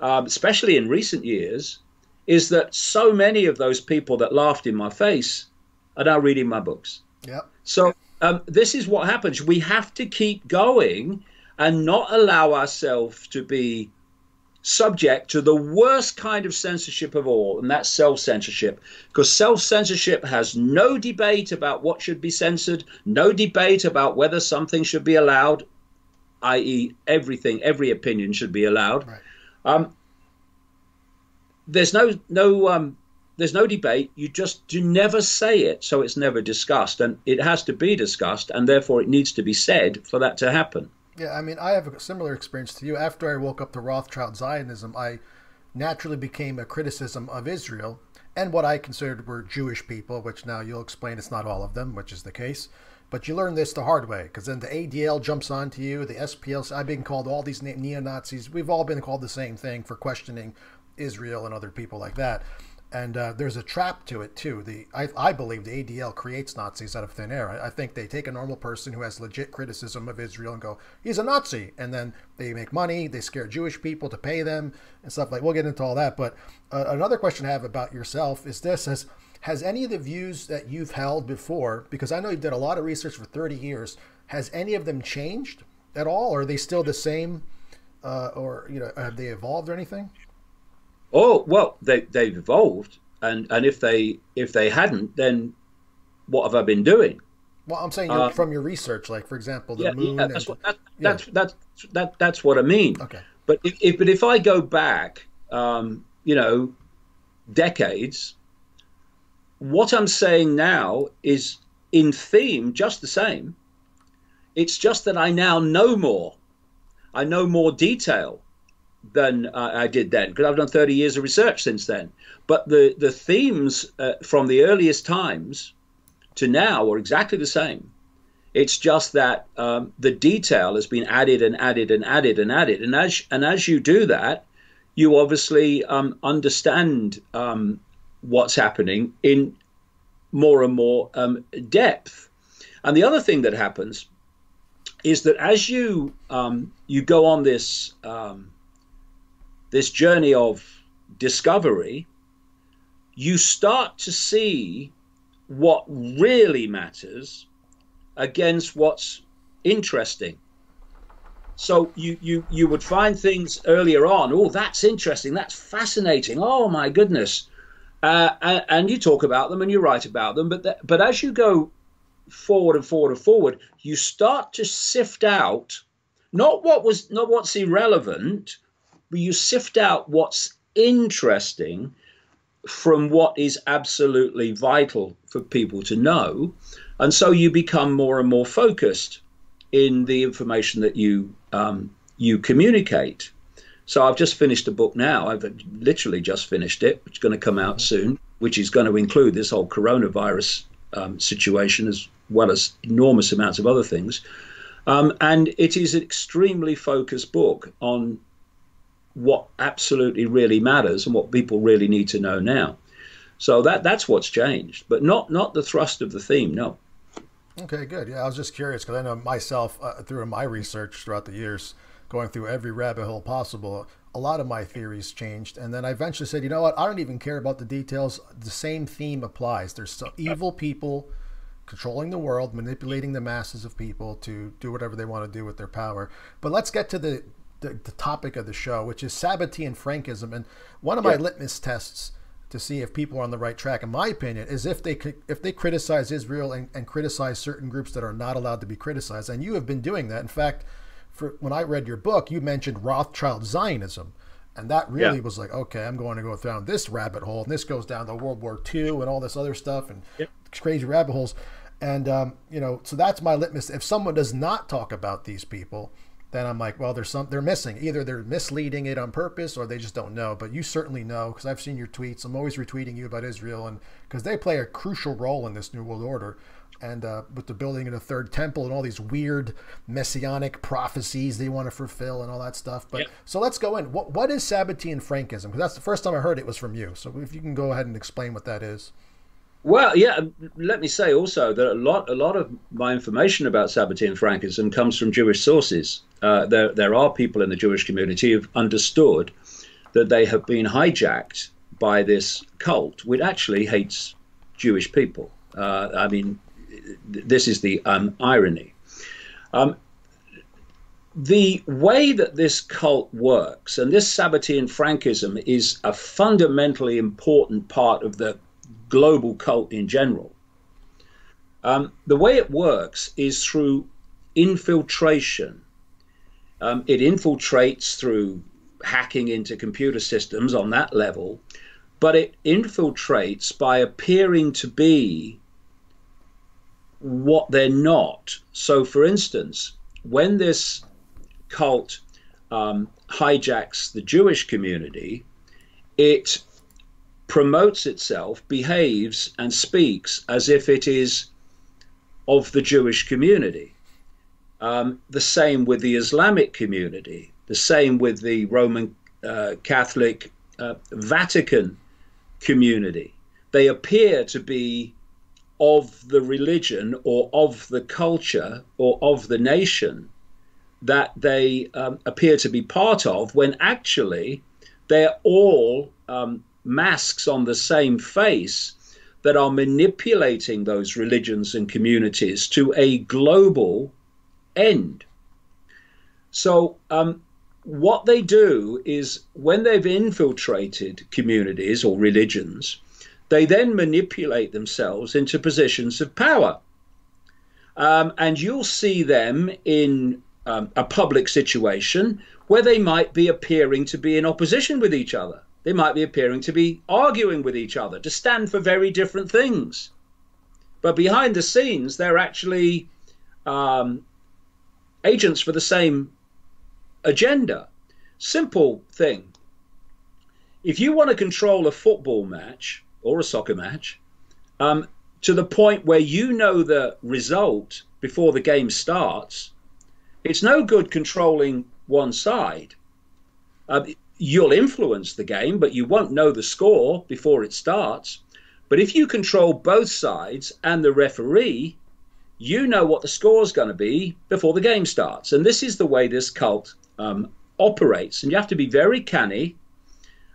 especially in recent years, is that so many of those people that laughed in my face are now reading my books. Yep. So this is what happens. We have to keep going and not allow ourselves to be subject to the worst kind of censorship of all, and that's self-censorship. Because self-censorship has no debate about what should be censored, no debate about whether something should be allowed, i.e. everything, every opinion should be allowed. Right. There's no debate. You just do never say it, so it's never discussed, and it has to be discussed, and therefore it needs to be said for that to happen. Yeah, I mean, I have a similar experience to you. After I woke up to Rothschild Zionism, I naturally became a criticism of Israel and what I considered were Jewish people, which now you'll explain it's not all of them, which is the case. But you learn this the hard way, because then the ADL jumps onto you, the SPL, I've been called all these neo-Nazis. We've all been called the same thing for questioning Israel and other people like that. And there's a trap to it, too. I believe the ADL creates Nazis out of thin air. I think they take a normal person who has legit criticism of Israel and go, he's a Nazi. And then they make money, they scare Jewish people to pay them and stuff like. We'll get into all that. But another question I have about yourself is this. Has any of the views that you've held before, because I know you did a lot of research for 30 years, has any of them changed at all? Or are they still the same? Or have they evolved or anything? Oh, well, they've evolved, and if they hadn't, then what have I been doing? Well, I'm saying from your research, like for example, the moon. Yeah, that's what I mean. Okay. But if I go back, decades, what I'm saying now is in theme just the same. It's just that I now know more. I know more detail. than I did then, because I've done 30 years of research since then. But the themes from the earliest times to now are exactly the same. It's just that the detail has been added and added and added and added. And as you do that, you obviously understand what's happening in more and more depth. And the other thing that happens is that as you go on this this journey of discovery, you start to see what really matters against what's interesting. So you would find things earlier on, oh, that's interesting, that's fascinating, oh my goodness, and you talk about them and you write about them. But as you go forward and forward and forward, you start to sift out not what's irrelevant, but you sift out what's interesting from what is absolutely vital for people to know. And so you become more and more focused in the information that you communicate. So I've just finished a book now. I've literally just finished it, which is going to come out soon, which is going to include this whole coronavirus situation, as well as enormous amounts of other things. And it is an extremely focused book on what absolutely really matters and what people really need to know now. So that's what's changed, but not the thrust of the theme, no. Okay, good. Yeah, I was just curious because I know myself, through my research throughout the years, going through every rabbit hole possible, a lot of my theories changed. And then I eventually said, you know what, I don't even care about the details. The same theme applies. There's some evil people controlling the world, manipulating the masses of people to do whatever they want to do with their power. But let's get to the topic of the show, which is Sabotian Frankism. And one of my litmus tests to see if people are on the right track, in my opinion, is if they criticize Israel and criticize certain groups that are not allowed to be criticized. And you have been doing that. In fact, when I read your book, you mentioned Rothschild Zionism. And that really was like, okay, I'm going to go down this rabbit hole. And this goes down to World War II and all this other stuff and crazy rabbit holes. And, so that's my litmus. If someone does not talk about these people, then I'm like, well, they're missing. Either they're misleading it on purpose or they just don't know. But you certainly know, because I've seen your tweets. I'm always retweeting you about Israel, and because they play a crucial role in this New World Order. And with the building of the third temple and all these weird messianic prophecies they want to fulfill and all that stuff. But so let's go in. What is Sabotian Frankism? Because that's the first time I heard it was from you. So if you can go ahead and explain what that is. Well, let me say also that a lot of my information about Sabotian Frankism comes from Jewish sources. There are people in the Jewish community who've understood that they have been hijacked by this cult, which actually hates Jewish people. I mean, this is the irony. The way that this cult works, and this Sabotian Frankism is a fundamentally important part of the global cult in general. The way it works is through infiltration. It infiltrates through hacking into computer systems on that level, but it infiltrates by appearing to be what they're not. So, for instance, when this cult hijacks the Jewish community, it promotes itself, behaves and speaks as if it is of the Jewish community. The same with the Islamic community, the same with the Roman Catholic Vatican community. They appear to be of the religion or of the culture or of the nation that they appear to be part of, when actually they're all masks on the same face that are manipulating those religions and communities to a global end. So what they do is, when they've infiltrated communities or religions, they then manipulate themselves into positions of power. And you'll see them in a public situation where they might be appearing to be in opposition with each other. They might be appearing to be arguing with each other, to stand for very different things. But behind the scenes, they're actually agents for the same agenda. Simple thing. If you want to control a football match or a soccer match to the point where you know the result before the game starts, it's no good controlling one side. You'll influence the game, but you won't know the score before it starts. But if you control both sides and the referee, you know what the score is going to be before the game starts. And this is the way this cult operates. And you have to be very canny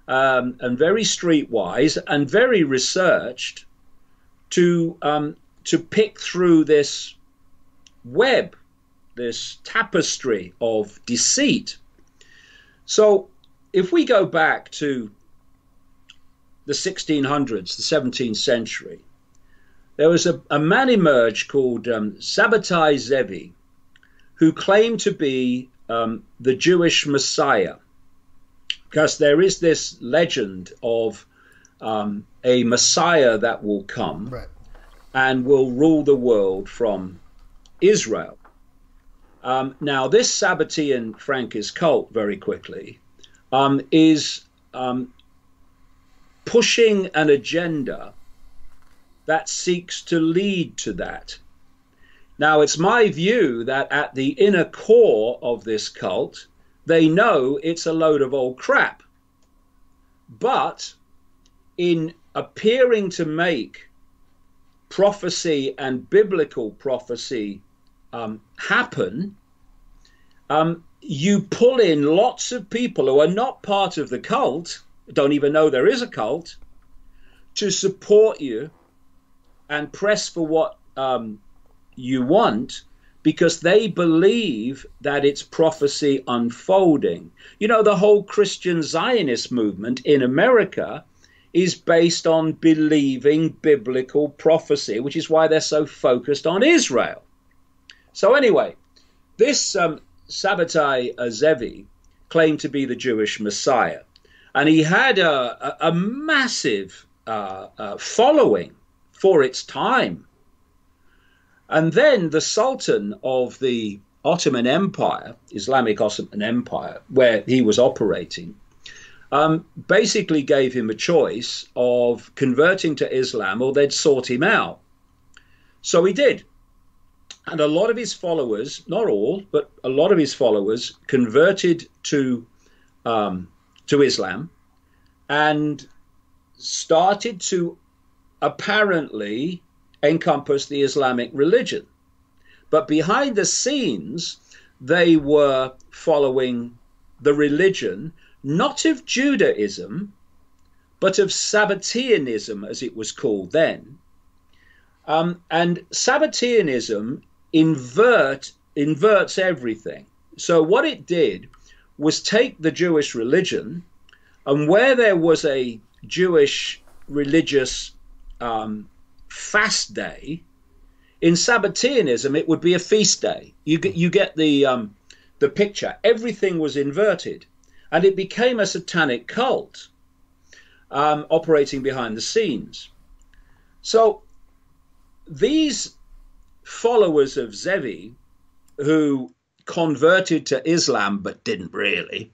and very streetwise and very researched to pick through this web, this tapestry of deceit. So if we go back to the 1600s, the 17th century, there was a man emerged called Sabotage Zevi, who claimed to be the Jewish Messiah, because there is this legend of a Messiah that will come, right, and will rule the world from Israel. Now, this Sabotian Frankist cult, very quickly, is pushing an agenda that seeks to lead to that. Now, it's my view that at the inner core of this cult, they know it's a load of old crap. But in appearing to make prophecy and biblical prophecy happen, you pull in lots of people who are not part of the cult, don't even know there is a cult, to support you and press for what you want, because they believe that it's prophecy unfolding. You know, the whole Christian Zionist movement in America is based on believing biblical prophecy, which is why they're so focused on Israel. So anyway, this Sabotai Zevi claimed to be the Jewish Messiah, and he had a massive following for its time. And then the Sultan of the Ottoman Empire, Islamic Ottoman Empire, where he was operating, basically gave him a choice of converting to Islam or they'd sort him out. So he did. And a lot of his followers, not all, but a lot of his followers converted to Islam and started to apparently encompass the Islamic religion. But behind the scenes, they were following the religion, not of Judaism, but of Sabotianism, as it was called then. And Sabotianism inverts everything. So what it did was take the Jewish religion, and where there was a Jewish religious fast day, in Sabotianism it would be a feast day. You get the picture. Everything was inverted, and it became a satanic cult operating behind the scenes. So these followers of Zevi, who converted to Islam but didn't really,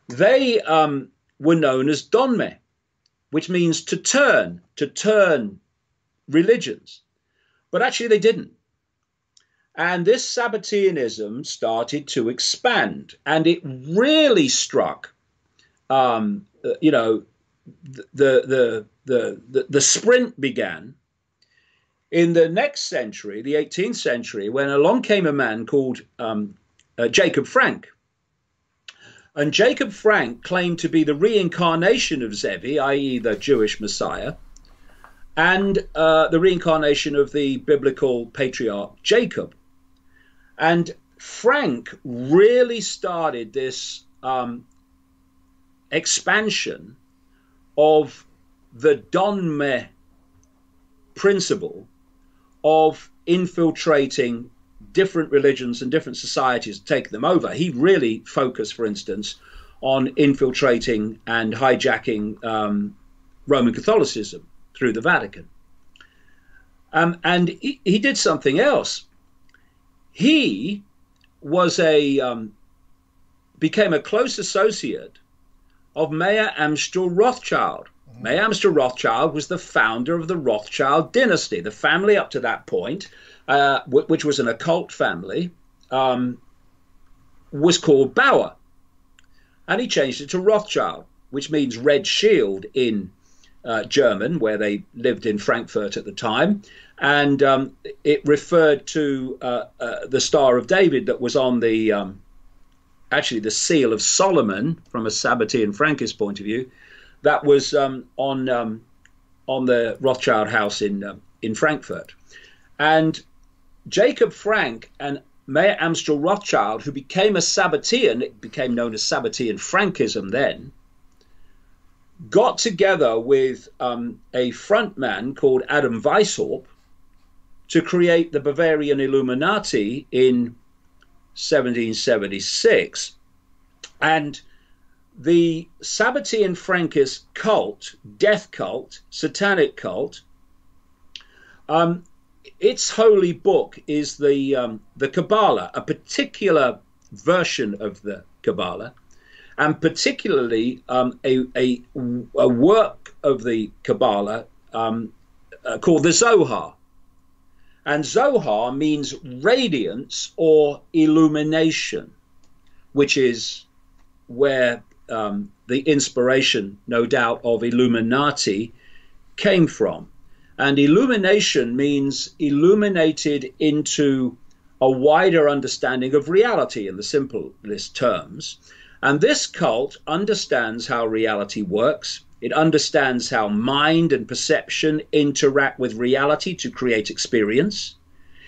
they were known as Donme, which means to turn religions. But actually they didn't. And this Sabotianism started to expand, and it really struck, the sprint began in the next century, the 18th century, when along came a man called Jacob Frank. And Jacob Frank claimed to be the reincarnation of Zevi, i.e. the Jewish Messiah, and the reincarnation of the biblical patriarch Jacob. And Frank really started this expansion of the Donme principle of infiltrating different religions and different societies to take them over. He really focused, for instance, on infiltrating and hijacking Roman Catholicism through the Vatican. And he did something else. He was a became a close associate of Mayer Amschel Rothschild. Mayer Amschel Rothschild was the founder of the Rothschild dynasty. The family up to that point, which was an occult family, was called Bauer. And he changed it to Rothschild, which means red shield in German, where they lived in Frankfurt at the time. And it referred to the Star of David that was on the, actually the Seal of Solomon, from a Sabotian Frankist point of view, that was on the Rothschild house in Frankfurt. And Jacob Frank and Mayer Amschel Rothschild, who became a Sabotian, it became known as Sabotian Frankism then, got together with a frontman called Adam Weishaupt to create the Bavarian Illuminati in 1776. And the Sabotian Frankist cult, death cult, satanic cult, its holy book is the Kabbalah, a particular version of the Kabbalah, and particularly a work of the Kabbalah called the Zohar. And Zohar means radiance or illumination, which is where the inspiration, no doubt, of Illuminati came from. And illumination means illuminated into a wider understanding of reality in the simplest terms. And this cult understands how reality works. It understands how mind and perception interact with reality to create experience.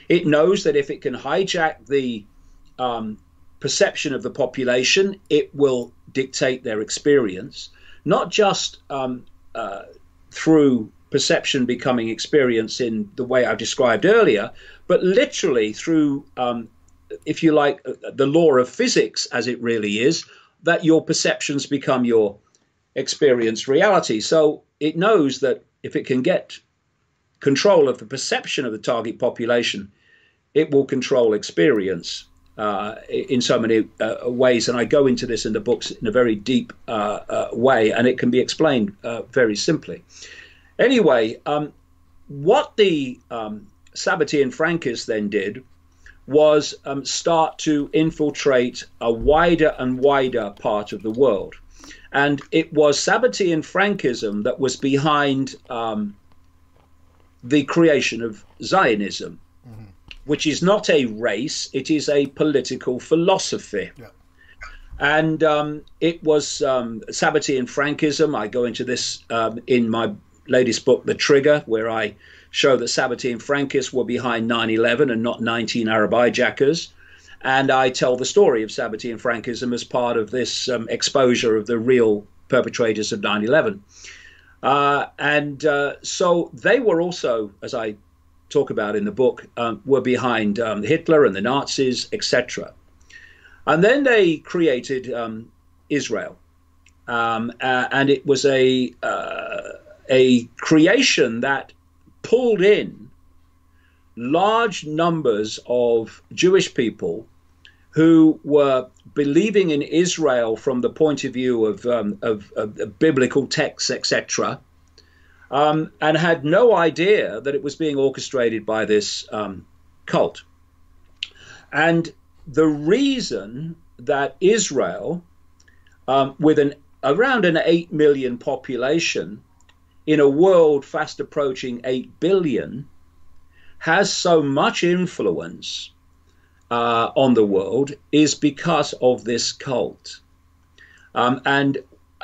It knows that if it can hijack the perception of the population, it will dictate their experience, not just through perception becoming experience in the way I described earlier, but literally through, if you like, the law of physics as it really is, that your perceptions become your experienced reality. So it knows that if it can get control of the perception of the target population, it will control experience in so many ways. And I go into this in the books in a very deep way, and it can be explained very simply. Anyway, what the Sabotian Frankists then did was start to infiltrate a wider and wider part of the world. And it was Sabotian Frankism that was behind the creation of Zionism, which is not a race, it is a political philosophy. Yeah. And it was Sabotian Frankism. I go into this in my latest book, The Trigger, where I show that Sabotian Frankists were behind 9/11 and not 19 Arab hijackers. And I tell the story of Sabotian Frankism as part of this exposure of the real perpetrators of 9/11. So they were also, as I talk about in the book, were behind Hitler and the Nazis, etc. And then they created Israel. And it was a creation that pulled in large numbers of Jewish people who were believing in Israel from the point of view of biblical texts, etc., and had no idea that it was being orchestrated by this cult. And the reason that Israel, with around an 8 million population in a world fast approaching 8 billion, has so much influence on the world is because of this cult. And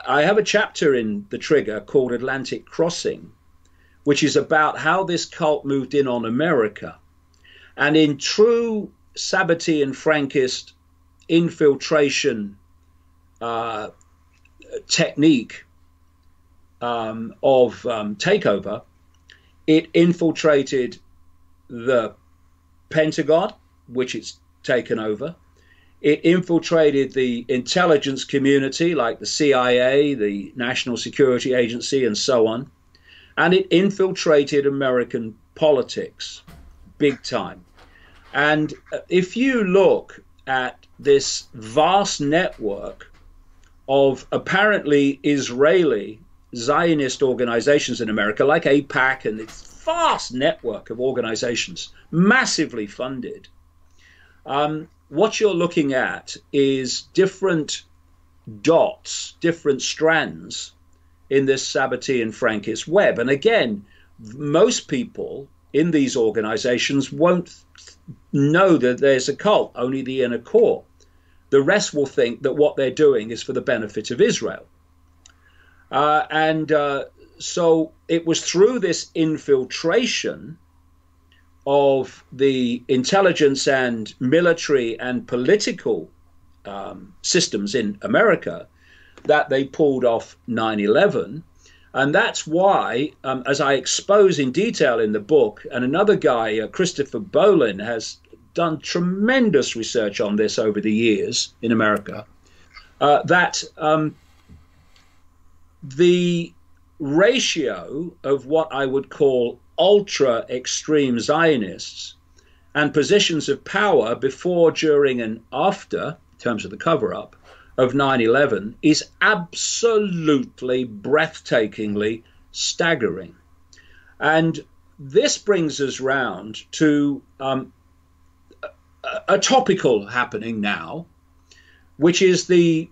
I have a chapter in The Trigger called Atlantic Crossing, which is about how this cult moved in on America. And in true Sabotian Frankist infiltration technique of takeover, it infiltrated the Pentagon, which it's taken over. It infiltrated the intelligence community like the CIA, the National Security Agency, and so on. And it infiltrated American politics big time. And if you look at this vast network of apparently Israeli Zionist organizations in America, like AIPAC, and this vast network of organizations, massively funded, what you're looking at is different dots, different strands in this Sabotian Frankist web. And again, most people in these organizations won't know that there's a cult, only the inner core. The rest will think that what they're doing is for the benefit of Israel. So it was through this infiltration of the intelligence and military and political systems in America that they pulled off 9/11. And that's why, as I expose in detail in the book, and another guy, Christopher Bolin, has done tremendous research on this over the years in America, that the ratio of what I would call ultra extreme Zionists and positions of power before, during, and after, in terms of the cover-up, of 9/11 is absolutely breathtakingly staggering. And this brings us round to a topical happening now, which is the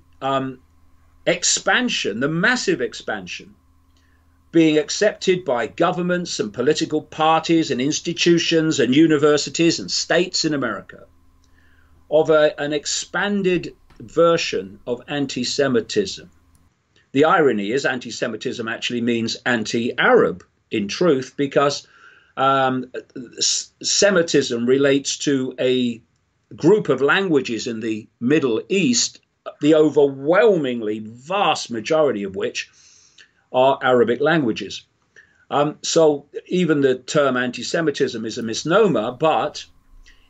expansion, the massive expansion being accepted by governments and political parties and institutions and universities and states in America of an expanded version of anti-Semitism. The irony is anti-Semitism actually means anti-Arab in truth, because Semitism relates to a group of languages in the Middle East, the overwhelmingly vast majority of which are Arabic languages. So even the term anti-Semitism is a misnomer, but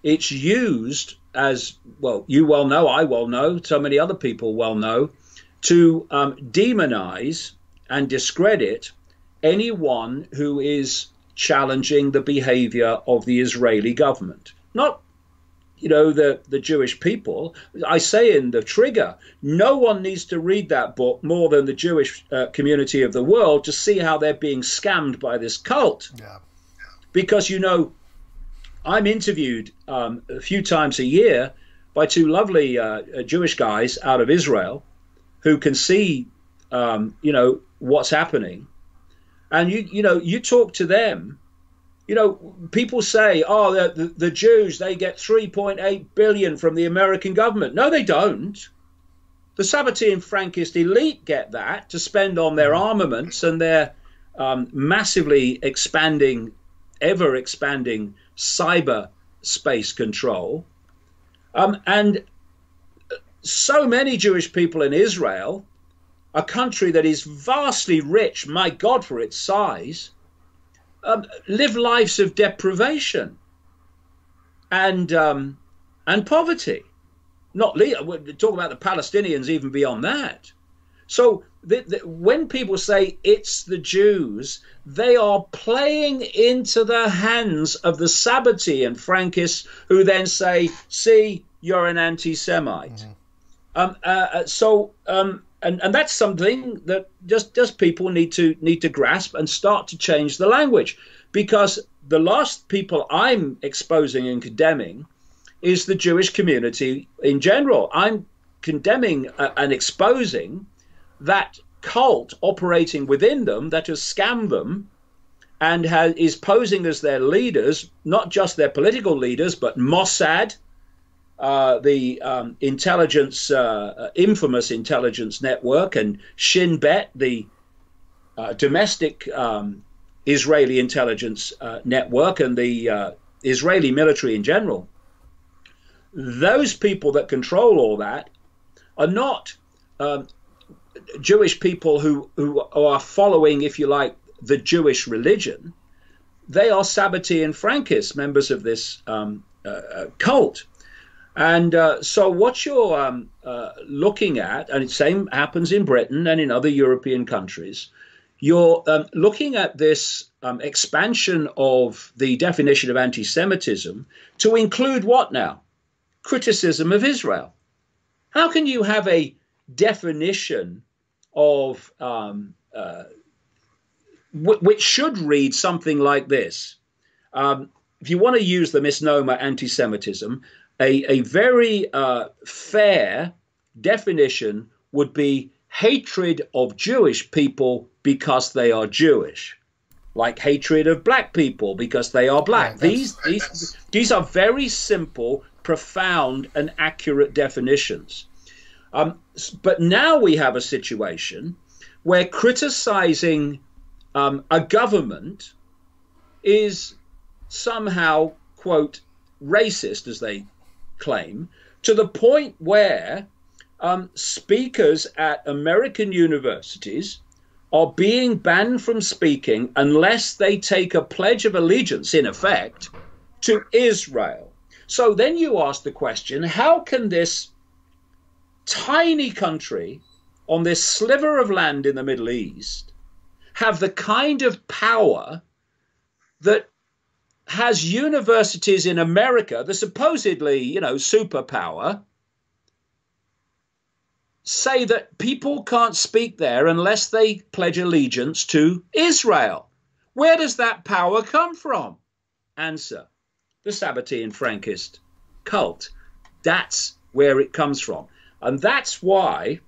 it's used as, well, you well know, I well know, so many other people well know, to demonize and discredit anyone who is challenging the behavior of the Israeli government. Not, the Jewish people. I say in the trigger, no one needs to read that book more than the Jewish community of the world to see how they're being scammed by this cult. Yeah. Because, I'm interviewed a few times a year by two lovely Jewish guys out of Israel who can see, what's happening. And, you talk to them. People say, oh, the Jews, they get 3.8 billion from the American government. No, they don't. The Sabotian Frankist elite get that to spend on their armaments and their massively expanding, ever expanding cyber space control. And so many Jewish people in Israel, a country that is vastly rich, my God, for its size, live lives of deprivation and poverty. We're talking about the Palestinians even beyond that. So when people say it's the Jews, they are playing into the hands of the Sabotian Frankists, who then say, see, you're an anti-Semite. Mm-hmm. And that's something that just people need to grasp and start to change the language, because the last people I'm exposing and condemning is the Jewish community in general. I'm condemning and exposing that cult operating within them that has scammed them and is posing as their leaders, not just their political leaders, but Mossad, the intelligence, infamous intelligence network, and Shin Bet, the domestic Israeli intelligence network, and the Israeli military in general. Those people that control all that are not Jewish people who are following, if you like, the Jewish religion. They are Sabotian Frankists, members of this cult. And so what you're looking at, and the same happens in Britain and in other European countries, you're looking at this expansion of the definition of anti-Semitism to include what now? criticism of Israel. How can you have a definition of which should read something like this? If you want to use the misnomer anti-Semitism, a very fair definition would be hatred of Jewish people because they are Jewish, like hatred of black people because they are black. Yeah, these are very simple, profound, and accurate definitions. But now we have a situation where criticizing a government is somehow, quote, racist, as they claim, to the point where speakers at American universities are being banned from speaking unless they take a pledge of allegiance, in effect, to Israel. So then you ask the question, how can this tiny country on this sliver of land in the Middle East have the kind of power that has universities in America, the supposedly, superpower, say that people can't speak there unless they pledge allegiance to Israel? Where does that power come from? Answer: the Sabotian Frankist cult. That's where it comes from. And that's why,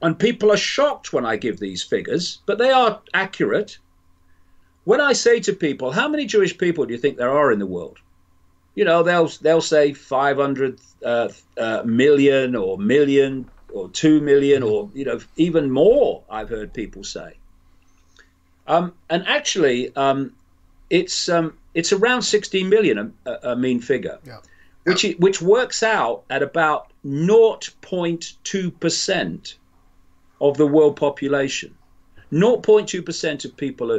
and people are shocked when I give these figures, but they are accurate. When I say to people, how many Jewish people do you think there are in the world? They'll say 500 million or 2 million or, even more, I've heard people say. And actually, it's around 16 million, a mean figure, yeah. Which works out at about 0.2% of the world population. 0.2% of people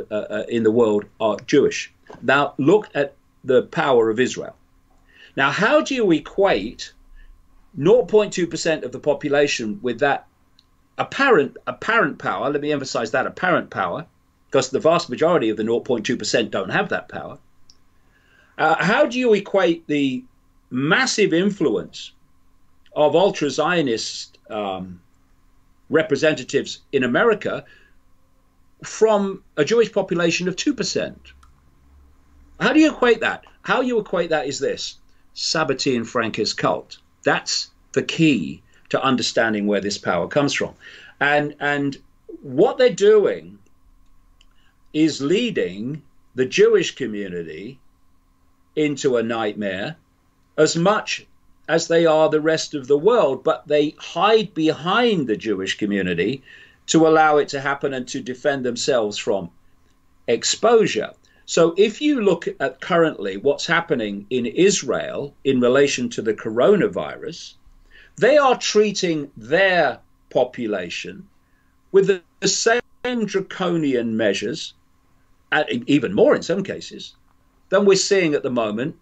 in the world are Jewish. Now, look at the power of Israel. Now, how do you equate 0.2% of the population with that apparent power? Let me emphasize that, apparent power, because the vast majority of the 0.2% don't have that power. How do you equate the massive influence of ultra-Zionist representatives in America from a Jewish population of 2%? How do you equate that? How you equate that is this: Sabotian Frankist cult. That's the key to understanding where this power comes from. And what they're doing is leading the Jewish community into a nightmare as much as they are the rest of the world, but they hide behind the Jewish community to allow it to happen and to defend themselves from exposure. So if you look at currently what's happening in Israel in relation to the coronavirus, they are treating their population with the same draconian measures, and even more in some cases, than we're seeing at the moment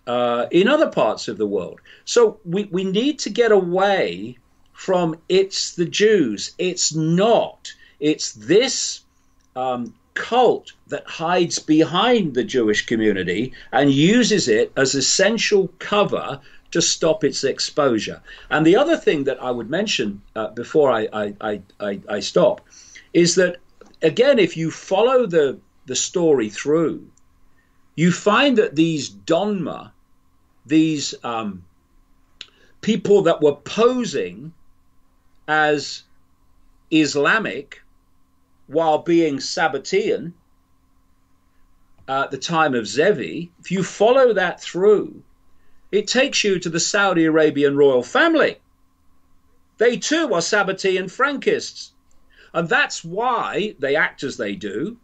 in other parts of the world. So we need to get away from it's the Jews. It's not. It's this cult that hides behind the Jewish community and uses it as essential cover to stop its exposure. And the other thing that I would mention before I stop is that, again, if you follow the story through, you find that these Donma, these people that were posing as Islamic while being Sabotian at the time of Zevi, if you follow that through, it takes you to the Saudi Arabian royal family. They too are Sabotian Frankists. And that's why they act as they do.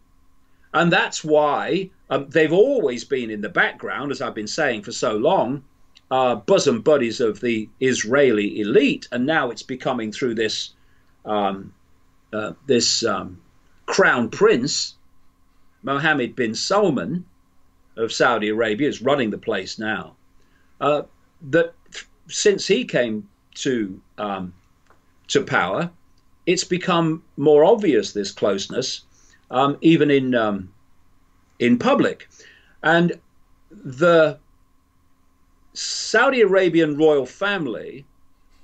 And that's why they've always been in the background, as I've been saying for so long, bosom buddies of the Israeli elite. And now it's becoming through this crown prince, Mohammed bin Salman of Saudi Arabia, is running the place now. That since he came to power, it's become more obvious, this closeness, even in public. And the Saudi Arabian royal family,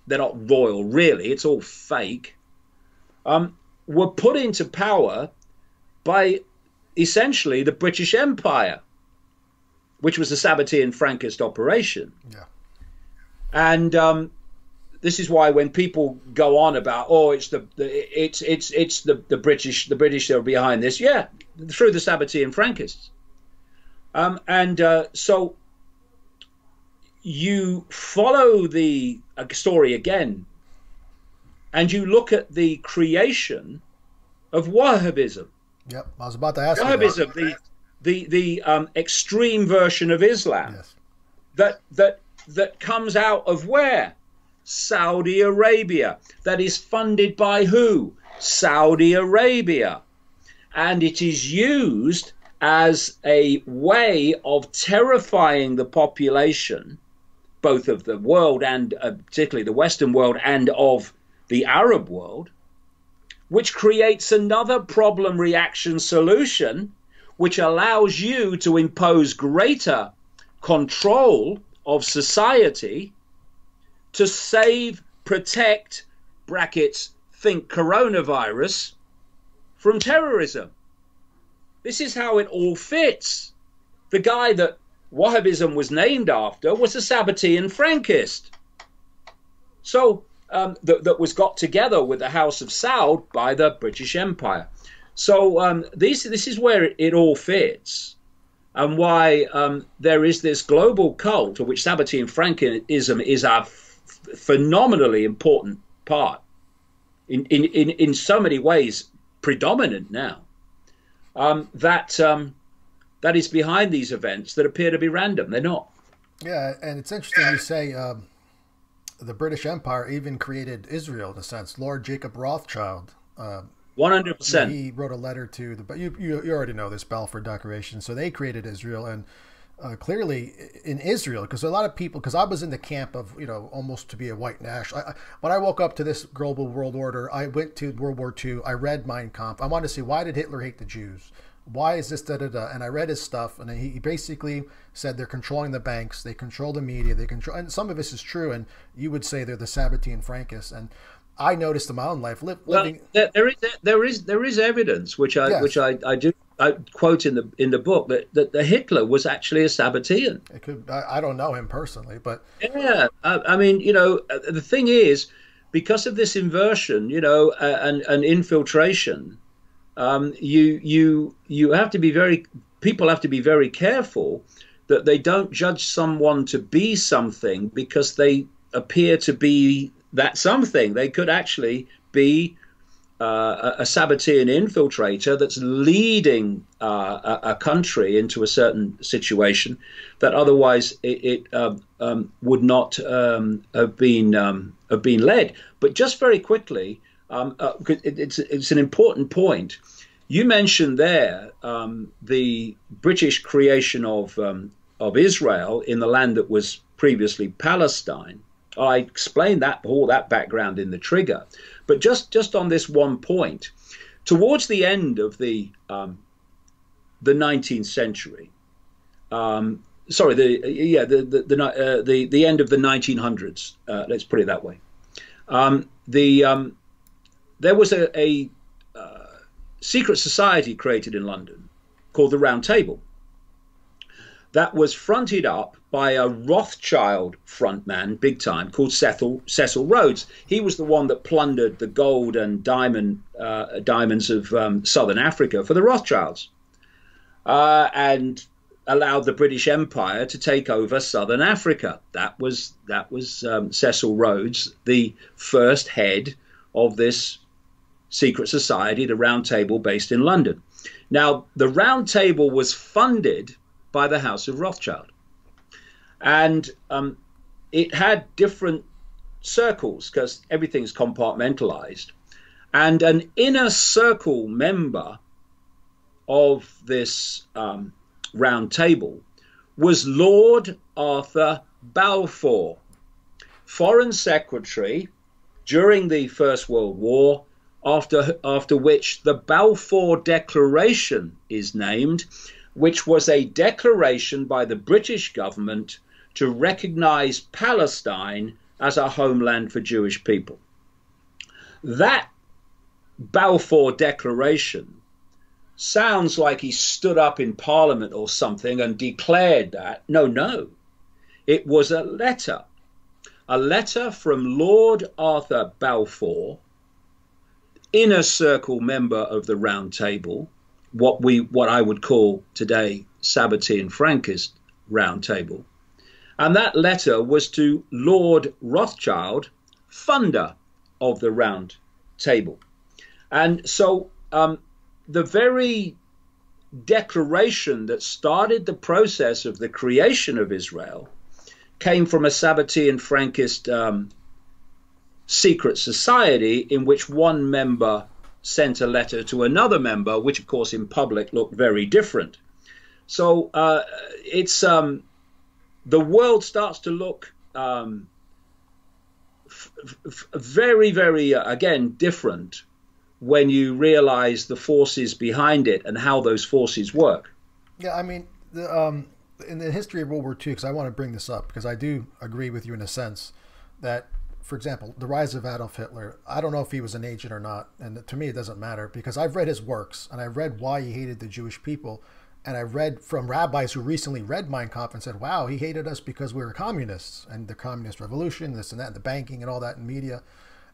they're not royal really, it's all fake, were put into power by essentially the British Empire, which was a Sabotian Frankist operation. Yeah. And this is why when people go on about, oh, it's the British that are behind this, yeah, through the Sabotian Frankists. So you follow the story again, and you look at the creation of Wahhabism. Yep, I was about to ask Wahhabism, you the extreme version of Islam, yes. that comes out of where? Saudi Arabia. That is funded by who? Saudi Arabia. And it is used as a way of terrifying the population, both of the world and particularly the Western world and of the Arab world, which creates another problem reaction solution, which allows you to impose greater control of society to save, protect, brackets, think coronavirus, from terrorism. This is how it all fits. The guy that Wahhabism was named after was a Sabotian Frankist. So that was got together with the House of Saud by the British Empire. So this is where it all fits, and why there is this global cult of which Sabotian Frankism is a phenomenally important part, in so many ways predominant now, that is behind these events that appear to be random. They're not. Yeah, and it's interesting you say the British Empire even created Israel in a sense. Lord Jacob Rothschild. 100%. He wrote a letter to the. But you already know this Balfour Declaration. So they created Israel, and clearly in Israel, because a lot of people, because I was in the camp of almost to be a white national. When I woke up to this global world order, I went to World War II. I read Mein Kampf. I wanted to see, why did Hitler hate the Jews? Why is this da-da-da? And I read his stuff, and he basically said they're controlling the banks, they control the media, they control, and some of this is true, and you would say they're the Sabotian Frankists. And I noticed in my own life living. Well, there is evidence which I quote in the book that the Hitler was actually a Sabotian. It could, I don't know him personally, but yeah, I mean, the thing is, because of this inversion, and infiltration. You have to be people have to be very careful that they don't judge someone to be something because they appear to be that something. They could actually be a Sabotian infiltrator that's leading a country into a certain situation that otherwise it would not have been led. But just very quickly. It's an important point. You mentioned there the British creation of Israel in the land that was previously Palestine. I explained all that background in the trigger, but just on this one point, towards the end of the 19th century, the end of the 1900s. Let's put it that way. There was a secret society created in London called the Round Table that was fronted up by a Rothschild frontman, big time, called Cecil Rhodes. He was the one that plundered the gold and diamonds of Southern Africa for the Rothschilds, and allowed the British Empire to take over Southern Africa. That was Cecil Rhodes, the first head of this secret society, the Round Table, based in London. Now, the Round Table was funded by the House of Rothschild, and it had different circles because everything's compartmentalized, and an inner circle member of this Round Table was Lord Arthur Balfour, Foreign Secretary during the First World War, after which the Balfour Declaration is named, which was a declaration by the British government to recognize Palestine as a homeland for Jewish people. That Balfour Declaration sounds like he stood up in Parliament or something and declared that. No, no. It was a letter from Lord Arthur Balfour, inner circle member of the Round Table, what I would call today Sabotian Frankist Round Table. And that letter was to Lord Rothschild, funder of the Round Table. And so the very declaration that started the process of the creation of Israel came from a Sabotian Frankist secret society in which one member sent a letter to another member, which of course in public looked very different. So it's the world starts to look very, very, again, different when you realize the forces behind it and how those forces work. Yeah, I mean, in the history of World War II, because I want to bring this up, because I do agree with you in a sense that, for example, the rise of Adolf Hitler, I don't know if he was an agent or not, and to me it doesn't matter, because I've read his works, and I've read why he hated the Jewish people, and I read from rabbis who recently read Mein Kampf and said, wow, he hated us because we were communists, and the communist revolution, this and that, and the banking and all that in media.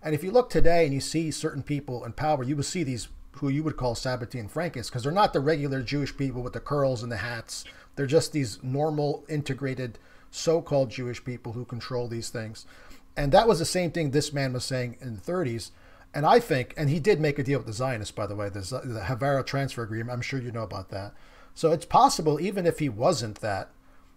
And if you look today and you see certain people in power, you will see these who you would call Sabotian Frankists, because they're not the regular Jewish people with the curls and the hats. They're just these normal, integrated, so-called Jewish people who control these things. And that was the same thing this man was saying in the 30s. And I think, and he did make a deal with the Zionists, by the way, the Havara transfer agreement. I'm sure you know about that. So it's possible, even if he wasn't that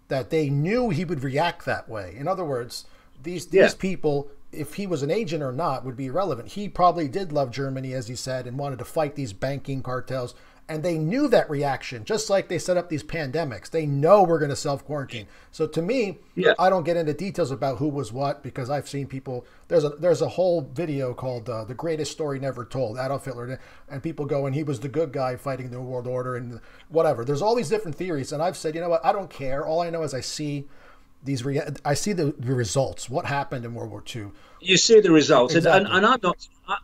they knew he would react that way. In other words, these people, if he was an agent or not, would be irrelevant. He probably did love Germany, as he said, and wanted to fight these banking cartels. And they knew that reaction, just like they set up these pandemics. They know we're going to self-quarantine. So to me, I don't get into details about who was what, because I've seen people. There's a whole video called The Greatest Story Never Told, Adolf Hitler. And people go, and he was the good guy fighting the New World Order and whatever. There's all these different theories. And I've said, you know what, I don't care. All I know is I see the results. What happened in World War II? You see the results. Exactly. And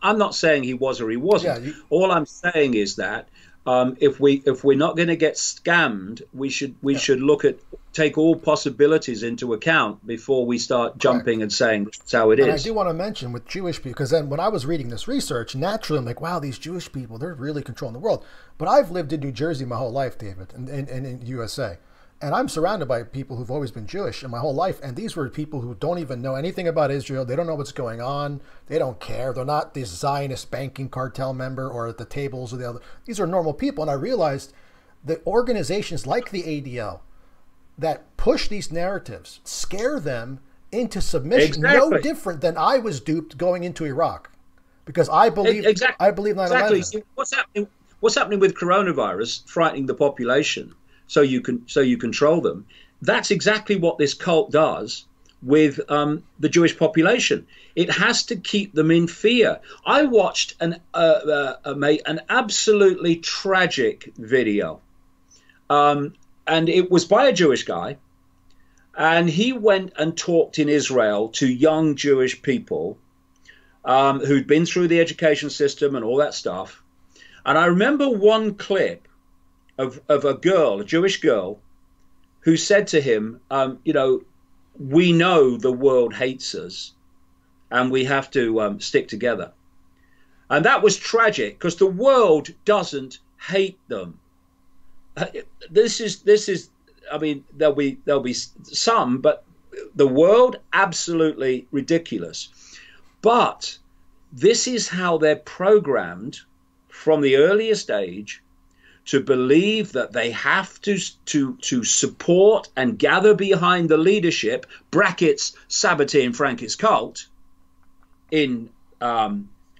I'm not saying he was or he wasn't. Yeah, all I'm saying is that if we're not going to get scammed, we should take all possibilities into account before we start jumping and saying that's how it is. And I do want to mention with Jewish people, because then when I was reading this research, naturally I'm like, wow, these Jewish people, they're really controlling the world. But I've lived in New Jersey my whole life, David, and in USA. And I'm surrounded by people who've always been Jewish in my whole life. And these were people who don't even know anything about Israel. They don't know what's going on. They don't care. They're not this Zionist banking cartel member or at the tables or the other. These are normal people. And I realized that organizations like the ADL that push these narratives scare them into submission. Exactly. No different than I was duped going into Iraq. Because I believe 9/11. Exactly. See, what's happening with coronavirus frightening the population? So you control them. That's exactly what this cult does with the Jewish population. It has to keep them in fear. I watched an absolutely tragic video, and it was by a Jewish guy, and he went and talked in Israel to young Jewish people who'd been through the education system and all that stuff. And I remember one clip of a girl, a Jewish girl, who said to him, we know the world hates us and we have to stick together. And that was tragic because the world doesn't hate them. This is, I mean, there'll be some, but the world, absolutely ridiculous. But this is how they're programmed from the earliest age to believe that they have to support and gather behind the leadership, brackets Sabotian Frankist cult, in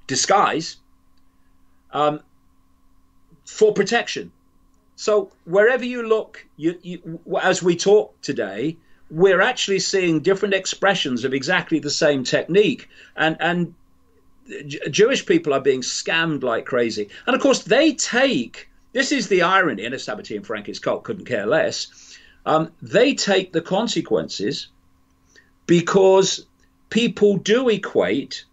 disguise, for protection. So wherever you look, as we talk today, we're actually seeing different expressions of exactly the same technique. And Jewish people are being scammed like crazy. And of course, they take... This is the irony, and a Sabotian Frankist cult couldn't care less. They take the consequences because people do equate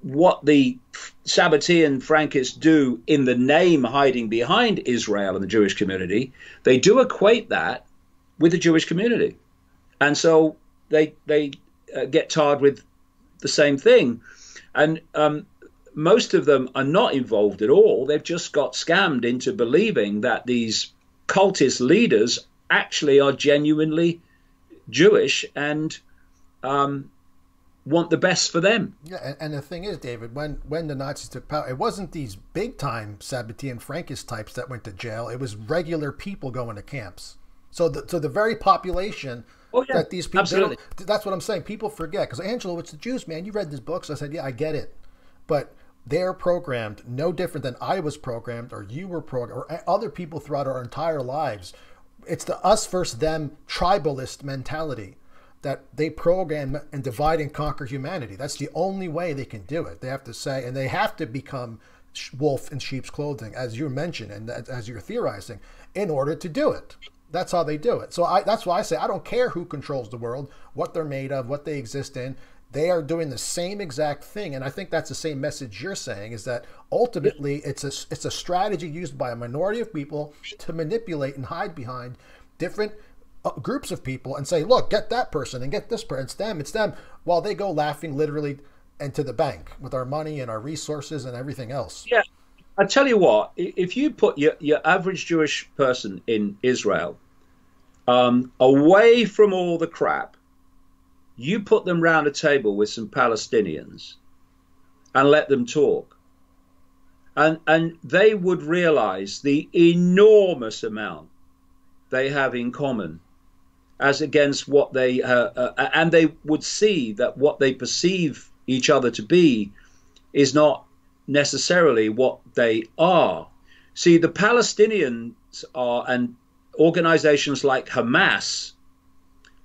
what the Sabotian Frankists do in the name hiding behind Israel and the Jewish community. They do equate that with the Jewish community. And so they get tarred with the same thing. And most of them are not involved at all. They've just got scammed into believing that these cultist leaders actually are genuinely Jewish and want the best for them. Yeah, and the thing is, David, when the Nazis took power, it wasn't these big-time Sabotian Frankist types that went to jail. It was regular people going to camps. So the very population that these people, that's what I'm saying. People forget, because Angelo, it's the Jews, man. You read these books. I said, yeah, I get it. But they're programmed no different than I was programmed, or you were programmed, or other people throughout our entire lives. It's the us versus them tribalist mentality that they program and divide and conquer humanity. That's the only way they can do it. They have to say, and they have to become wolf in sheep's clothing, as you mentioned, and as you're theorizing, in order to do it. That's how they do it. So that's why I say I don't care who controls the world, what they're made of, what they exist in. They are doing the same exact thing. And I think that's the same message you're saying, is that ultimately it's a strategy used by a minority of people to manipulate and hide behind different groups of people and say, look, get that person and get this person. It's them, while they go laughing literally into the bank with our money and our resources and everything else. Yeah. I tell you what, if you put your average Jewish person in Israel away from all the crap, you put them round a table with some Palestinians and let them talk, and they would realize the enormous amount they have in common as against what they and they would see that what they perceive each other to be is not necessarily what they are. See, the Palestinians are, and organizations like Hamas,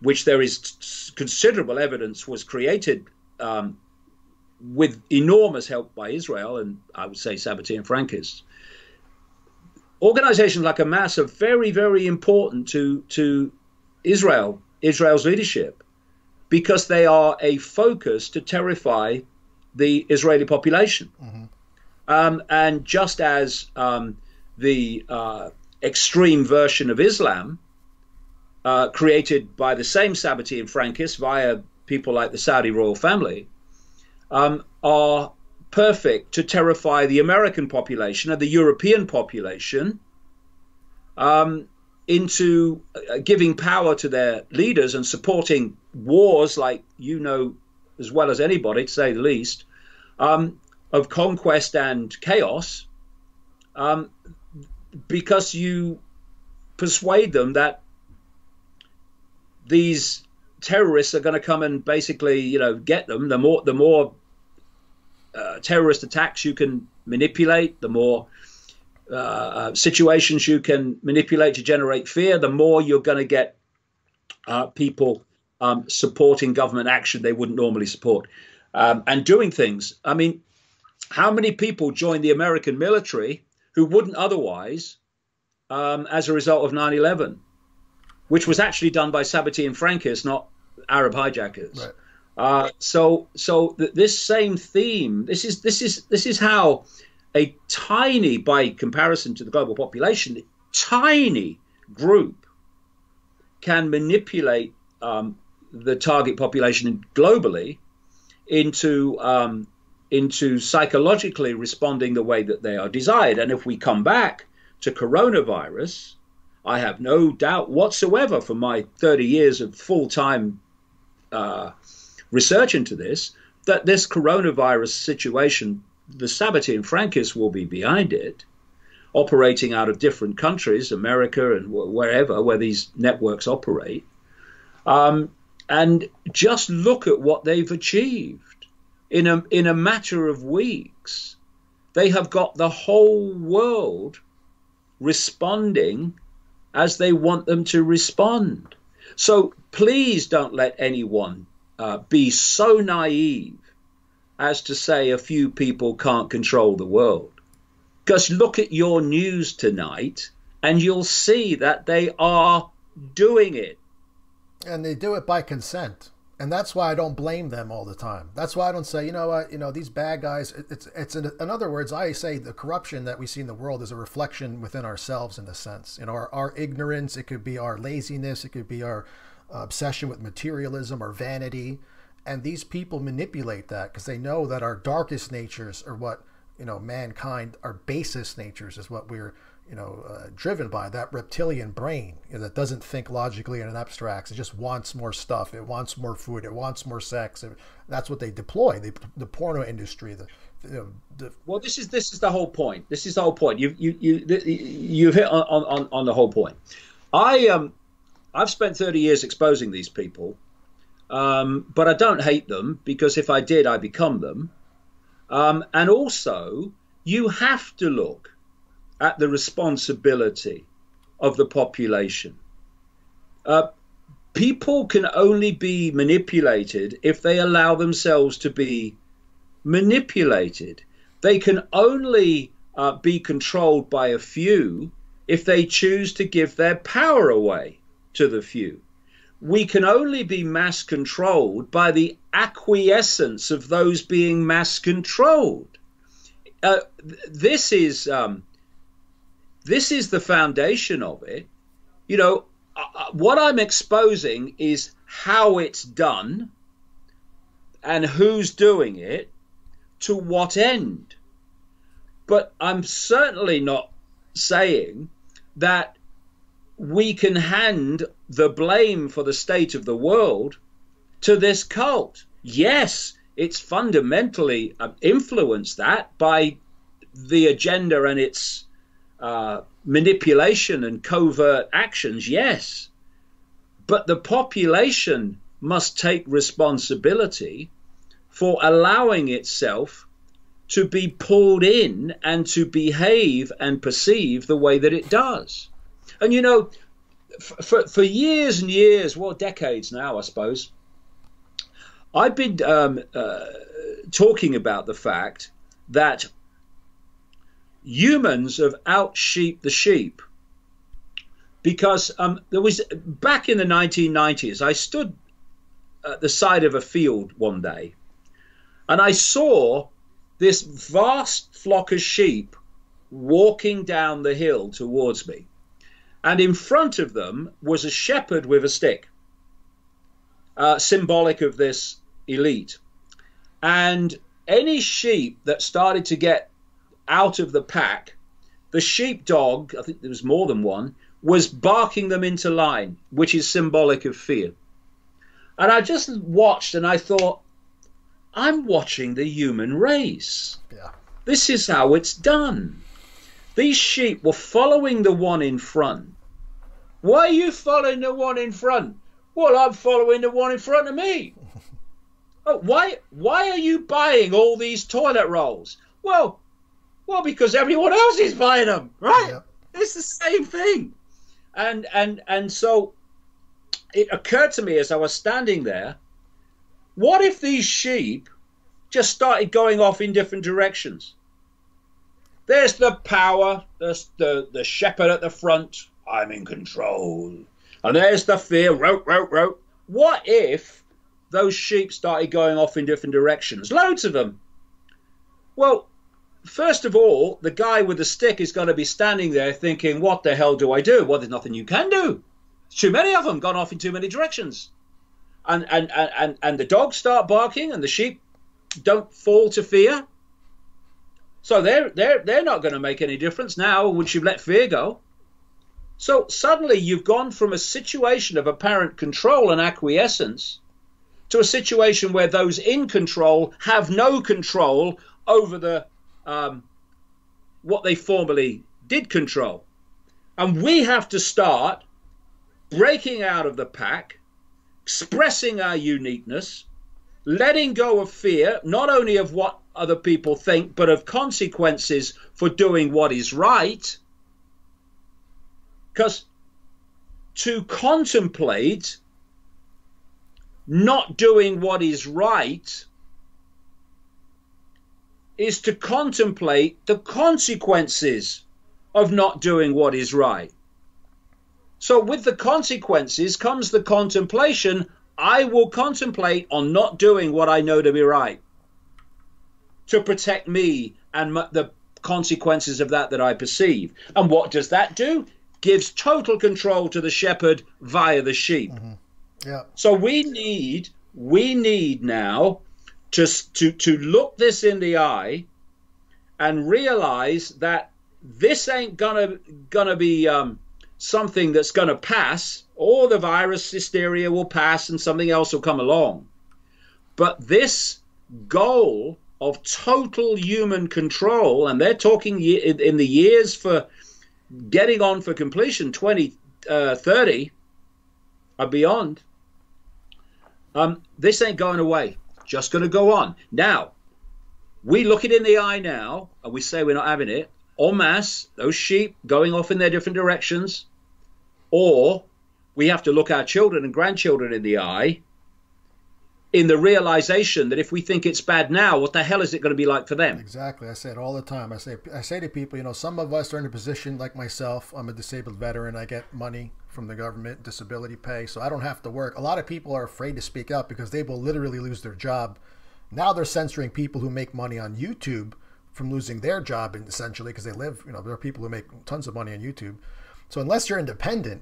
which there is considerable evidence was created with enormous help by Israel, and I would say Sabotian Frankists. Organizations like Hamas are very, very important to Israel's leadership, because they are a focus to terrify the Israeli population. Mm-hmm. And just as the extreme version of Islam, created by the same Sabotian Frankists via people like the Saudi royal family, are perfect to terrify the American population and the European population into giving power to their leaders and supporting wars, like you know as well as anybody, to say the least, of conquest and chaos, because you persuade them that these terrorists are going to come and basically, you know, get them. The more terrorist attacks you can manipulate, the more situations you can manipulate to generate fear, the more you're going to get people supporting government action they wouldn't normally support, and doing things. I mean, how many people joined the American military who wouldn't otherwise as a result of 9/11, which was actually done by Sabotian Frankists, not Arab hijackers? Right. So this same theme, this is how a tiny, by comparison to the global population, tiny group can manipulate the target population globally into psychologically responding the way that they are desired. And if we come back to coronavirus, I have no doubt whatsoever from my 30 years of full-time research into this, that this coronavirus situation, the Sabotian Frankists will be behind it, operating out of different countries, America and wherever, where these networks operate. And just look at what they've achieved. In a matter of weeks, they have got the whole world responding as they want them to respond. So please don't let anyone be so naive as to say a few people can't control the world. Because look at your news tonight and you'll see that they are doing it. And they do it by consent. And that's why I don't blame them all the time. That's why I don't say, you know what, these bad guys. In other words, I say the corruption that we see in the world is a reflection within ourselves in a sense. Our ignorance, it could be our laziness, it could be our obsession with materialism or vanity. And these people manipulate that because they know that our darkest natures are what, mankind, our basest natures is what we're, driven by, that reptilian brain that doesn't think logically and in abstracts. It just wants more stuff. It wants more food. It wants more sex. That's what they deploy. The porno industry. Well, this is the whole point. This is the whole point. You've hit on the whole point. I've spent 30 years exposing these people, but I don't hate them, because if I did, I become them. And also, you have to look at the responsibility of the population. People can only be manipulated if they allow themselves to be manipulated. They can only be controlled by a few if they choose to give their power away to the few. We can only be mass controlled by the acquiescence of those being mass controlled. This is the foundation of it. What I'm exposing is how it's done and who's doing it, to what end. But I'm certainly not saying that we can hand the blame for the state of the world to this cult. Yes, it's fundamentally influenced that by the agenda and its manipulation and covert actions, yes. But the population must take responsibility for allowing itself to be pulled in and to behave and perceive the way that it does. And for years and years, well, decades now, I suppose, I've been talking about the fact that humans have out-sheeped the sheep, because there was, back in the 1990s, I stood at the side of a field one day and I saw this vast flock of sheep walking down the hill towards me, and in front of them was a shepherd with a stick, symbolic of this elite. And any sheep that started to get out of the pack, the sheepdog, I think there was more than one, was barking them into line, which is symbolic of fear. And I just watched and I thought, I'm watching the human race. Yeah. This is how it's done. These sheep were following the one in front. Why are you following the one in front? Well, I'm following the one in front of me. Oh, why are you buying all these toilet rolls? Well, because everyone else is buying them, right? Yeah. It's the same thing. And so it occurred to me as I was standing there, what if these sheep just started going off in different directions? There's the power, the shepherd at the front, I'm in control. And there's the fear, row. What if those sheep started going off in different directions? Loads of them. Well, first of all, the guy with the stick is going to be standing there thinking, what the hell do I do? Well, there's nothing you can do. Too many of them gone off in too many directions. And the dogs start barking and the sheep don't fall to fear. So they're not going to make any difference now once you've let fear go. So suddenly you've gone from a situation of apparent control and acquiescence to a situation where those in control have no control over the what they formerly did control. And we have to start breaking out of the pack, expressing our uniqueness, letting go of fear, not only of what other people think, but of consequences for doing what is right. Because to contemplate not doing what is right is to contemplate the consequences of not doing what is right. So with the consequences comes the contemplation. I will contemplate on not doing what I know to be right to protect me and the consequences of that I perceive. And what does that do? Gives total control to the shepherd via the sheep. Mm-hmm. Yeah. So we need now to look this in the eye and realize that this ain't gonna be something that's gonna pass, or the virus hysteria will pass and something else will come along. But this goal of total human control, and they're talking in the years for getting on for completion, 2030 or beyond, this ain't going away, just going to go on. Now, we look it in the eye now, and we say we're not having it, en masse, those sheep going off in their different directions, or we have to look our children and grandchildren in the eye in the realization that if we think it's bad now, what the hell is it going to be like for them? Exactly. I say it all the time. I say to people, you know, some of us are in a position like myself. I'm a disabled veteran. I get money from the government, disability pay, so I don't have to work. A lot of people are afraid to speak up because they will literally lose their job. Now they're censoring people who make money on YouTube from losing their job, essentially, because they live, you know, there are people who make tons of money on YouTube. So unless you're independent,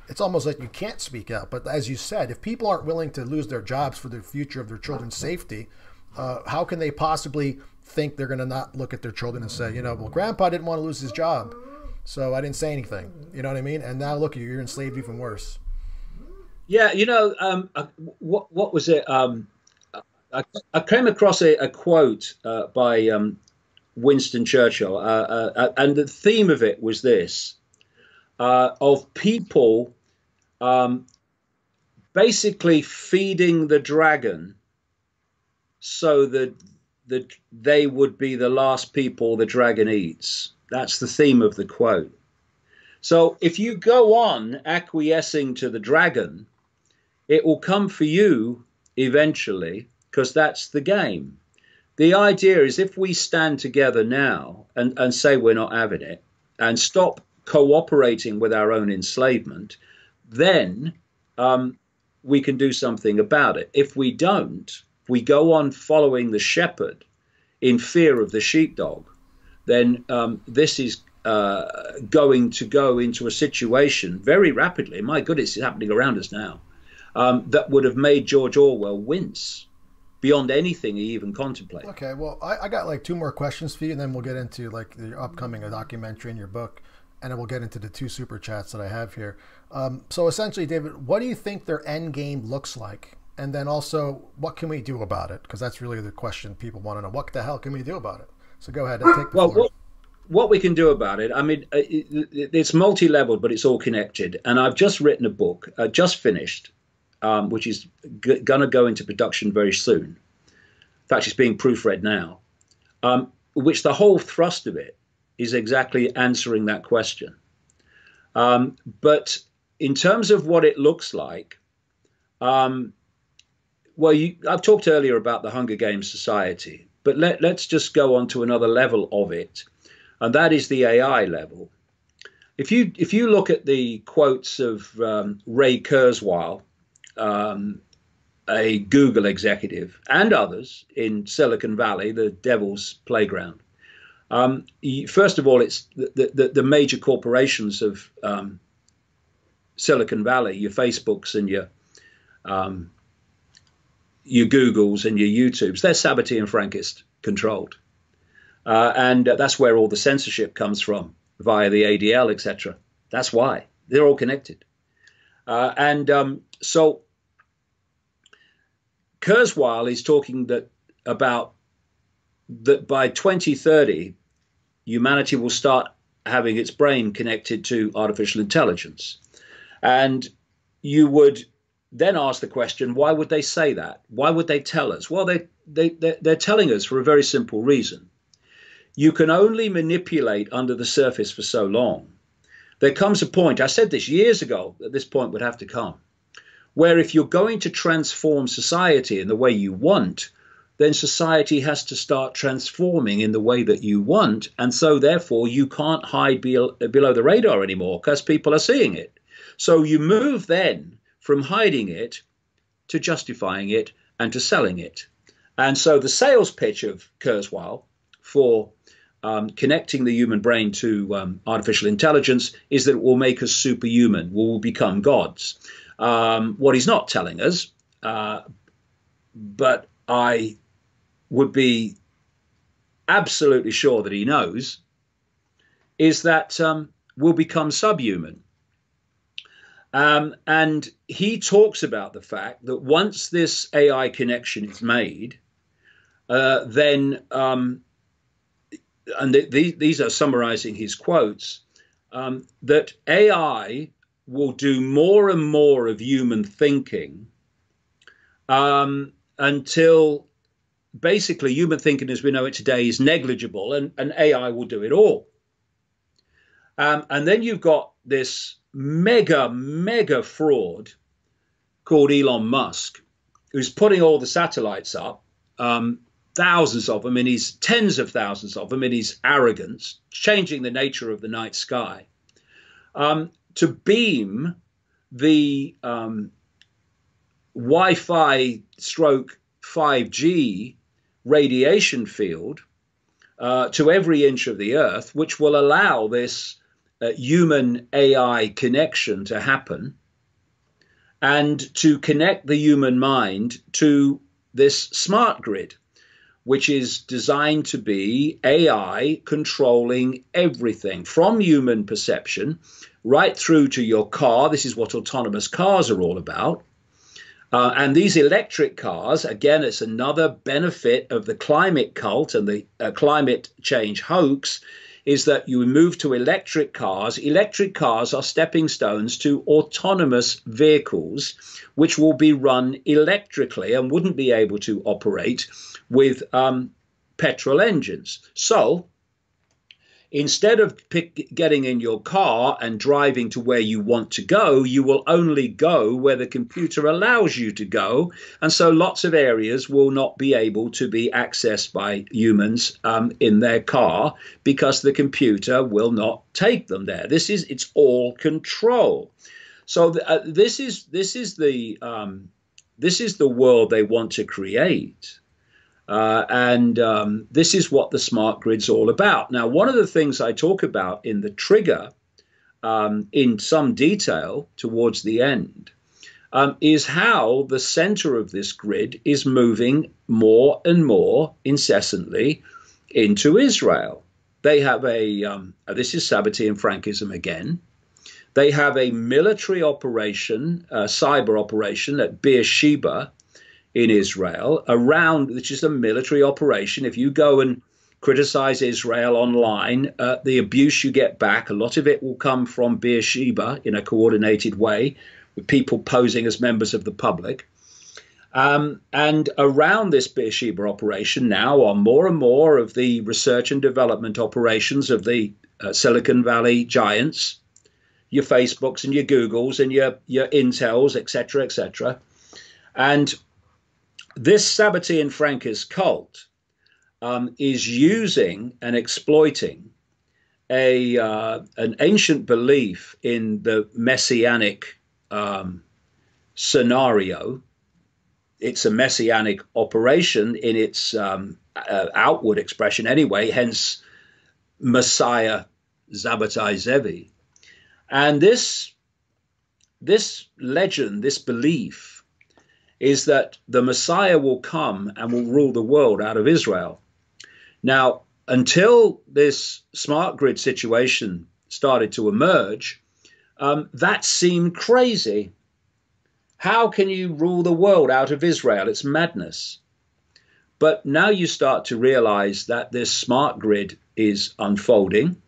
it's almost like you can't speak out. But as you said, if people aren't willing to lose their jobs for the future of their children's safety, how can they possibly think they're going to not look at their children and say, you know, well, Grandpa didn't want to lose his job, so I didn't say anything. You know what I mean? And now look at you, you're enslaved even worse. Yeah, you know, what was it? I came across a quote by Winston Churchill, and the theme of it was this, of people basically feeding the dragon so that they would be the last people the dragon eats. That's the theme of the quote. So if you go on acquiescing to the dragon, it will come for you eventually, because that's the game. The idea is if we stand together now and say we're not having it and stop cooperating with our own enslavement, then we can do something about it. If we don't, we go on following the shepherd in fear of the sheepdog, then this is going to go into a situation very rapidly. My goodness, it's happening around us now. That would have made George Orwell wince beyond anything he even contemplated. Okay, well, I got like 2 more questions for you, and then we'll get into like the upcoming documentary in your book, and then we'll get into the 2 super chats that I have here. So essentially, David, what do you think their end game looks like? And then also, what can we do about it? Because that's really the question people want to know. What the hell can we do about it? So go ahead and take the floor. What we can do about it, I mean, it's multi-leveled, but it's all connected. And I've just written a book, just finished, which is going to go into production very soon. In fact, it's being proofread now, which the whole thrust of it is exactly answering that question. But in terms of what it looks like, well, I've talked earlier about the Hunger Games society, but let's just go on to another level of it, and that is the AI level. If you look at the quotes of Ray Kurzweil, a Google executive, and others in Silicon Valley, the devil's playground, first of all, it's the major corporations of Silicon Valley, your Facebooks and your Googles and your YouTubes. They're Sabotian Frankist controlled. And that's where all the censorship comes from via the ADL, etc. That's why. They're all connected. So Kurzweil is talking about that by 2030, humanity will start having its brain connected to artificial intelligence. And you would then ask the question, why would they say that? Why would they tell us? Well, they're telling us for a very simple reason. You can only manipulate under the surface for so long. There comes a point, I said this years ago, that this point would have to come, where if you're going to transform society in the way you want, then society has to start transforming in the way that you want. And so therefore you can't hide below the radar anymore because people are seeing it. So you move then from hiding it to justifying it and to selling it. And so the sales pitch of Kurzweil for connecting the human brain to artificial intelligence is that it will make us superhuman, we will become gods. What he's not telling us, but I would be absolutely sure that he knows, is that we'll become subhuman. And he talks about the fact that once this AI connection is made, then, and these are summarizing his quotes, that AI will do more and more of human thinking until basically human thinking as we know it today is negligible, and AI will do it all. And then you've got this mega fraud called Elon Musk, who's putting all the satellites up, thousands of them, in his tens of thousands of them, in his arrogance, changing the nature of the night sky, to beam the Wi-Fi stroke 5G radiation field to every inch of the earth, which will allow this human AI connection to happen, and to connect the human mind to this smart grid, which is designed to be AI controlling everything from human perception right through to your car. This is what autonomous cars are all about. And these electric cars, again, it's another benefit of the climate cult and the climate change hoax, is that you move to electric cars. Electric cars are stepping stones to autonomous vehicles, which will be run electrically and wouldn't be able to operate with petrol engines. So instead of getting in your car and driving to where you want to go, you will only go where the computer allows you to go. And so lots of areas will not be able to be accessed by humans in their car because the computer will not take them there. It's all control. So this is the world they want to create. And this is what the smart grid's all about. Now, one of the things I talk about in the trigger in some detail towards the end is how the center of this grid is moving more and more incessantly into Israel. They have this is Sabotian Frankism again. They have a military operation, cyber operation at Beersheba in Israel, which is a military operation. If you go and criticize Israel online, the abuse you get back, a lot of it will come from Beersheba in a coordinated way, with people posing as members of the public. And around this Beersheba operation now are more and more of the research and development operations of the Silicon Valley giants, your Facebooks and your Googles and your Intels, et cetera, And this Sabotian Frankist cult is using and exploiting an ancient belief in the messianic scenario. It's a messianic operation in its outward expression anyway, hence Messiah Sabotage Zevi. And this legend, this belief, is that the Messiah will come and will rule the world out of Israel. Now, until this smart grid situation started to emerge, that seemed crazy. How can you rule the world out of Israel? It's madness. But now you start to realize that this smart grid is unfolding,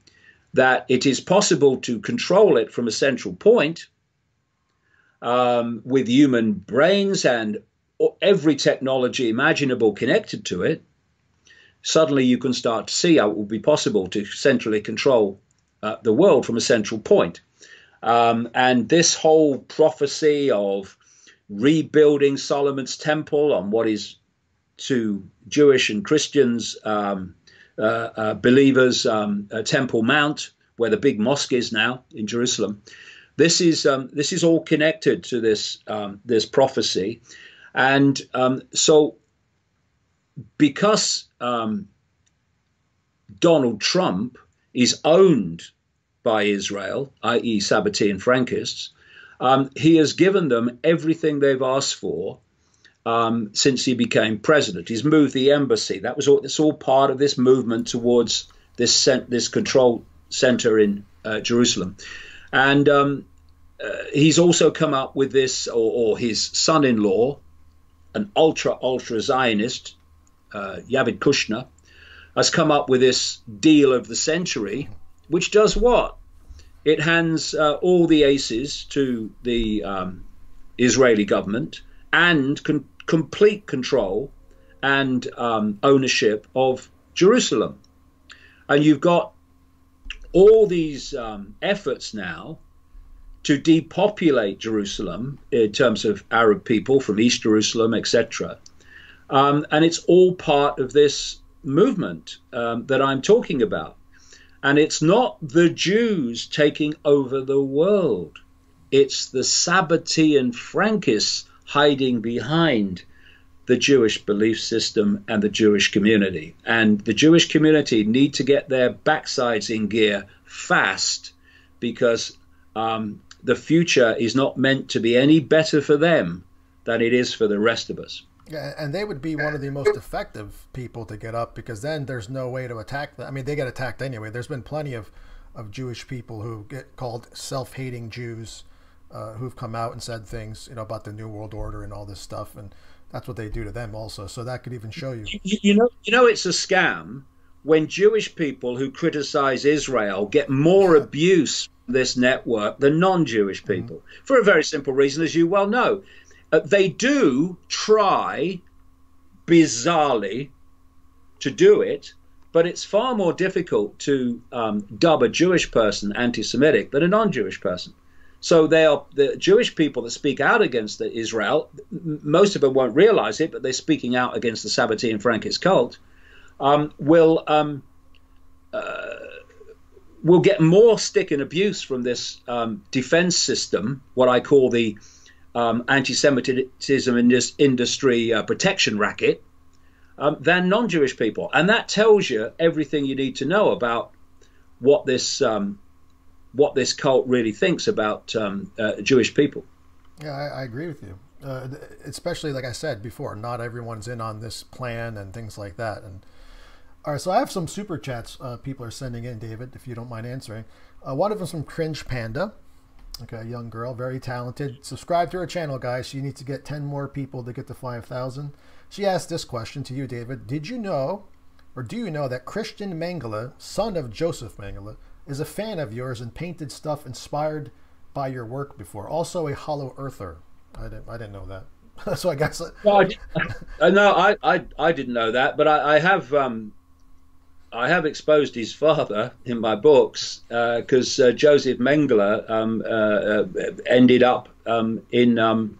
that it is possible to control it from a central point, with human brains and every technology imaginable connected to it. Suddenly you can start to see how it will be possible to centrally control the world from a central point. And this whole prophecy of rebuilding Solomon's temple on what is to Jewish and Christians believers Temple Mount, where the big mosque is now in Jerusalem, this is all connected to this prophecy, and so because Donald Trump is owned by Israel, i.e., Sabotian Frankists, he has given them everything they've asked for since he became president. He's moved the embassy. It's all part of this movement towards this control center in Jerusalem. And he's also come up with this, or his son-in-law, an ultra Zionist, Yavid Kushner, has come up with this deal of the century, which does what? It hands all the aces to the Israeli government and complete control and ownership of Jerusalem. And you've got all these efforts now to depopulate Jerusalem in terms of Arab people from East Jerusalem, etc. And it's all part of this movement that I'm talking about. And it's not the Jews taking over the world. It's the Sabotian Frankists hiding behind the Jewish belief system and the Jewish community. And the Jewish community need to get their backsides in gear fast, because the future is not meant to be any better for them than it is for the rest of us. Yeah, and they would be one of the most effective people to get up, because then there's no way to attack them. I mean, they get attacked anyway. There's been plenty of Jewish people who get called self-hating Jews who've come out and said things, about the New World Order and all this stuff, and that's what they do to them also. So that could even show you. You know, it's a scam when Jewish people who criticize Israel get more abuse from this network than non-Jewish people, for a very simple reason, as you well know. They do try, bizarrely, to do it, but it's far more difficult to dub a Jewish person anti-Semitic than a non-Jewish person. So they are the Jewish people that speak out against Israel. Most of them won't realize it, but they're speaking out against the Sabotian Frankist cult. Will get more stick and abuse from this defense system, what I call the anti-Semitism in this industry protection racket, than non-Jewish people. And that tells you everything you need to know about what this cult really thinks about Jewish people. Yeah, I agree with you. Especially, like I said before, not everyone's in on this plan and things like that. And all right, so I have some super chats people are sending in, David, if you don't mind answering. One of them is from Cringe Panda. Okay, a young girl, very talented. Subscribe to her channel, guys. She needs to get 10 more people to get to 5,000. She asked this question to you, David. Did you know, or do you know, that Christian Mengele, son of Joseph Mengele, is a fan of yours and painted stuff inspired by your work before? Also a hollow earther. I didn't know that. So I guess... No, I didn't know that, but I have exposed his father in my books, because Joseph Mengele ended up in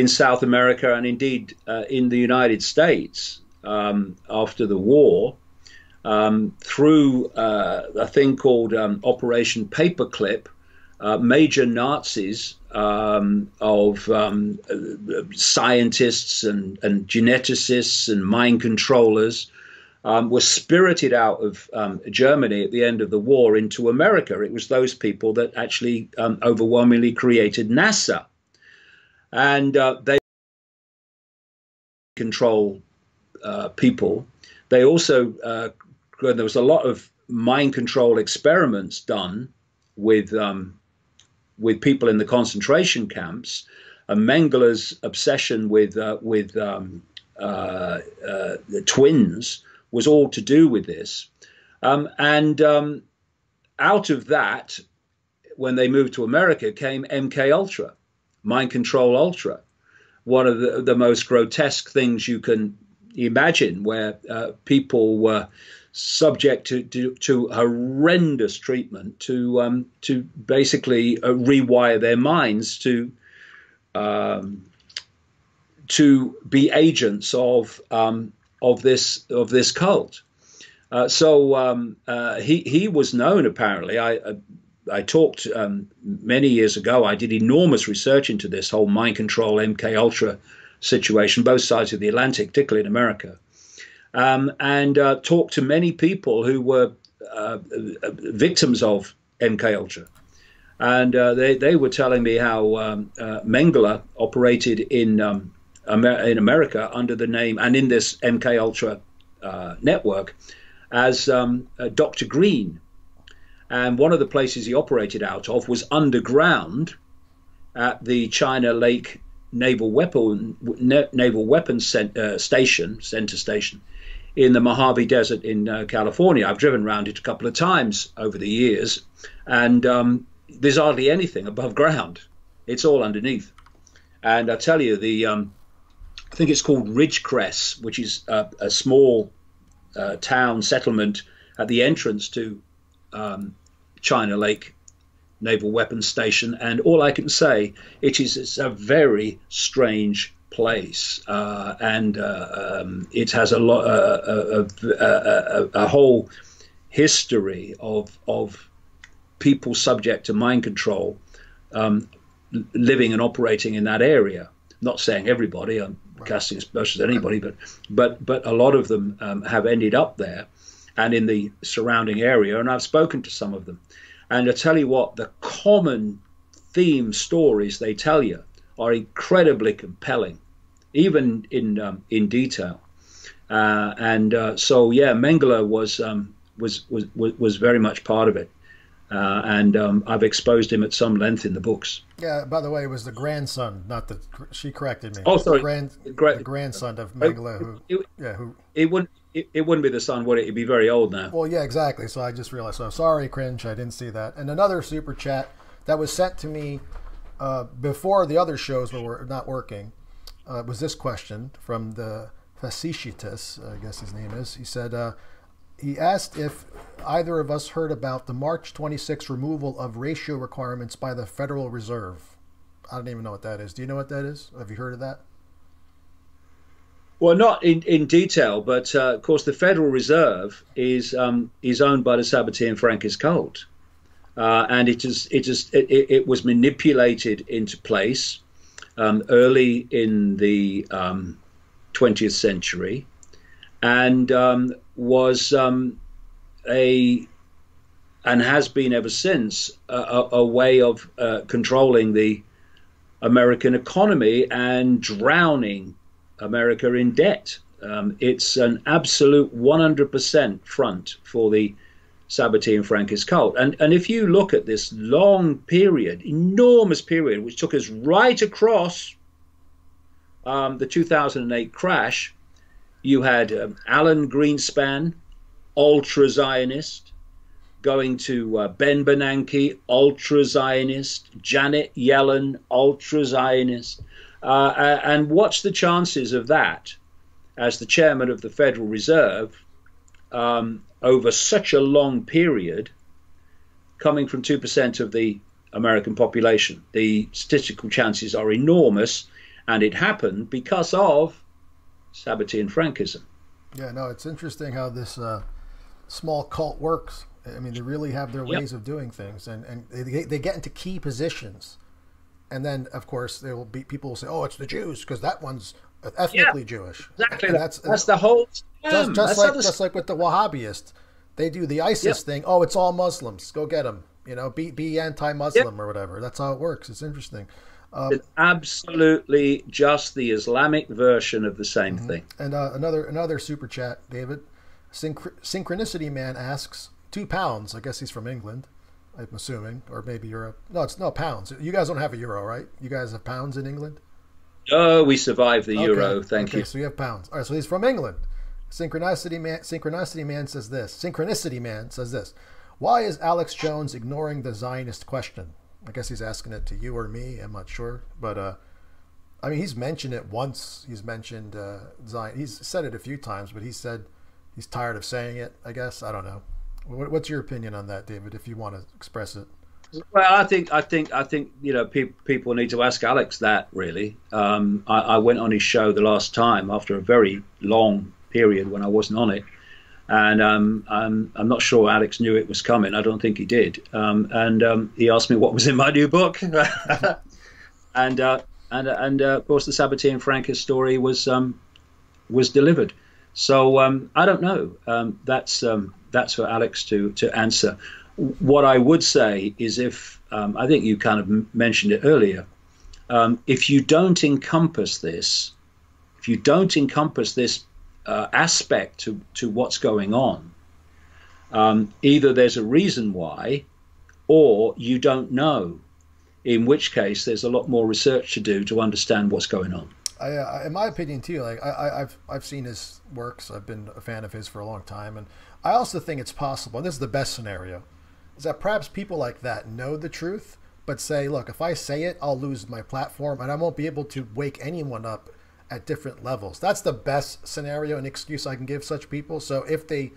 South America and indeed in the United States after the war through a thing called Operation Paperclip. Major Nazis of scientists and geneticists and mind controllers were spirited out of Germany at the end of the war into America. It was those people that actually overwhelmingly created NASA. And they control people. They also, there was a lot of mind control experiments done with people in the concentration camps. And Mengele's obsession with the twins was all to do with this. And out of that, when they moved to America, came MK Ultra, Mind Control Ultra, one of the most grotesque things you can imagine, where people were subject to horrendous treatment to basically rewire their minds to be agents of this cult. So he was known, apparently. I talked many years ago. I did enormous research into this whole mind control MK Ultra situation, both sides of the Atlantic, particularly in America, and talked to many people who were victims of MK Ultra, and they were telling me how Mengele operated in America under the name and in this MK Ultra network as Dr. Green. And one of the places he operated out of was underground at the China Lake Naval Weapons Center Station in the Mojave Desert in California. I've driven around it a couple of times over the years, and there's hardly anything above ground. It's all underneath. And I tell you, I think it's called Ridgecrest, which is a small town settlement at the entrance to China Lake Naval Weapons Station, and all I can say, it's a very strange place, and it has a whole history of people subject to mind control, living and operating in that area. Not saying everybody, I'm casting aspersions at anybody, but a lot of them have ended up there and in the surrounding area, and I've spoken to some of them. And I tell you what, the common theme stories they tell you are incredibly compelling, even in detail. So yeah, Mengele was very much part of it, and I've exposed him at some length in the books. Yeah. By the way, it was the grandson, not the. She corrected me. Oh, sorry, the grandson of Mengele. It wouldn't be the son, would it? It'd be very old now. Well, yeah, exactly. So I just realized. So sorry, cringe. I didn't see that. And another super chat that was sent to me before the other shows were not working was this question from the Facetious, I guess his name is. He said he asked if either of us heard about the March 26 removal of ratio requirements by the Federal Reserve. I don't even know what that is. Do you know what that is? Have you heard of that? Well, not in detail, but of course the Federal Reserve is owned by the Sabotiens Frankist cult, and it was manipulated into place early in the 20th century, and was and has been ever since a way of controlling the American economy and drowning America in debt. It's an absolute 100% front for the Sabotien Frankist cult. And if you look at this long period, enormous period, which took us right across the 2008 crash, you had Alan Greenspan, ultra-Zionist, going to Ben Bernanke, ultra-Zionist, Janet Yellen, ultra-Zionist. And what's the chances of that as the chairman of the Federal Reserve over such a long period coming from 2% of the American population? The statistical chances are enormous, and it happened because of Sabotien Frankism. Yeah, no, it's interesting how this small cult works. I mean, they really have their ways of doing things, and they get into key positions. And then, of course, there will be people will say, "Oh, it's the Jews because that one's ethnically Jewish." Exactly. That's the whole. Just like with the Wahhabists, they do the ISIS thing. Oh, it's all Muslims. Go get them. You know, be anti-Muslim or whatever. That's how it works. It's interesting. It's absolutely just the Islamic version of the same thing. And another super chat, David. Synchronicity Man asks, £2. I guess he's from England. I'm assuming, or maybe Europe. No, it's no pounds. You guys don't have a euro, right? You guys have pounds in England? Oh, we survived the euro. Thank you. So you have pounds. All right, so he's from England. Synchronicity Man says this. Why is Alex Jones ignoring the Zionist question? I guess he's asking it to you or me. I'm not sure, but I mean, he's mentioned it once. He's mentioned Zion. He's said it a few times, but he said he's tired of saying it. I guess I don't know. What's your opinion on that, David? If you want to express it. Well, I think you know, people need to ask Alex that. Really, I went on his show the last time after a very long period when I wasn't on it, And I'm not sure Alex knew it was coming. I don't think he did. And he asked me what was in my new book. and of course, the Sabotien Francas story was delivered. So I don't know. That's for Alex to answer. What I would say is, if I think you kind of mentioned it earlier, if you don't encompass this, aspect to what's going on, either there's a reason why, or you don't know, in which case there's a lot more research to do to understand what's going on. In my opinion too, like I've seen his works. I've been a fan of his for a long time, and I also think it's possible, and this is the best scenario, is that perhaps people like that know the truth, but say, look, if I say it, I'll lose my platform and I won't be able to wake anyone up at different levels. That's the best scenario and excuse I can give such people. So if they...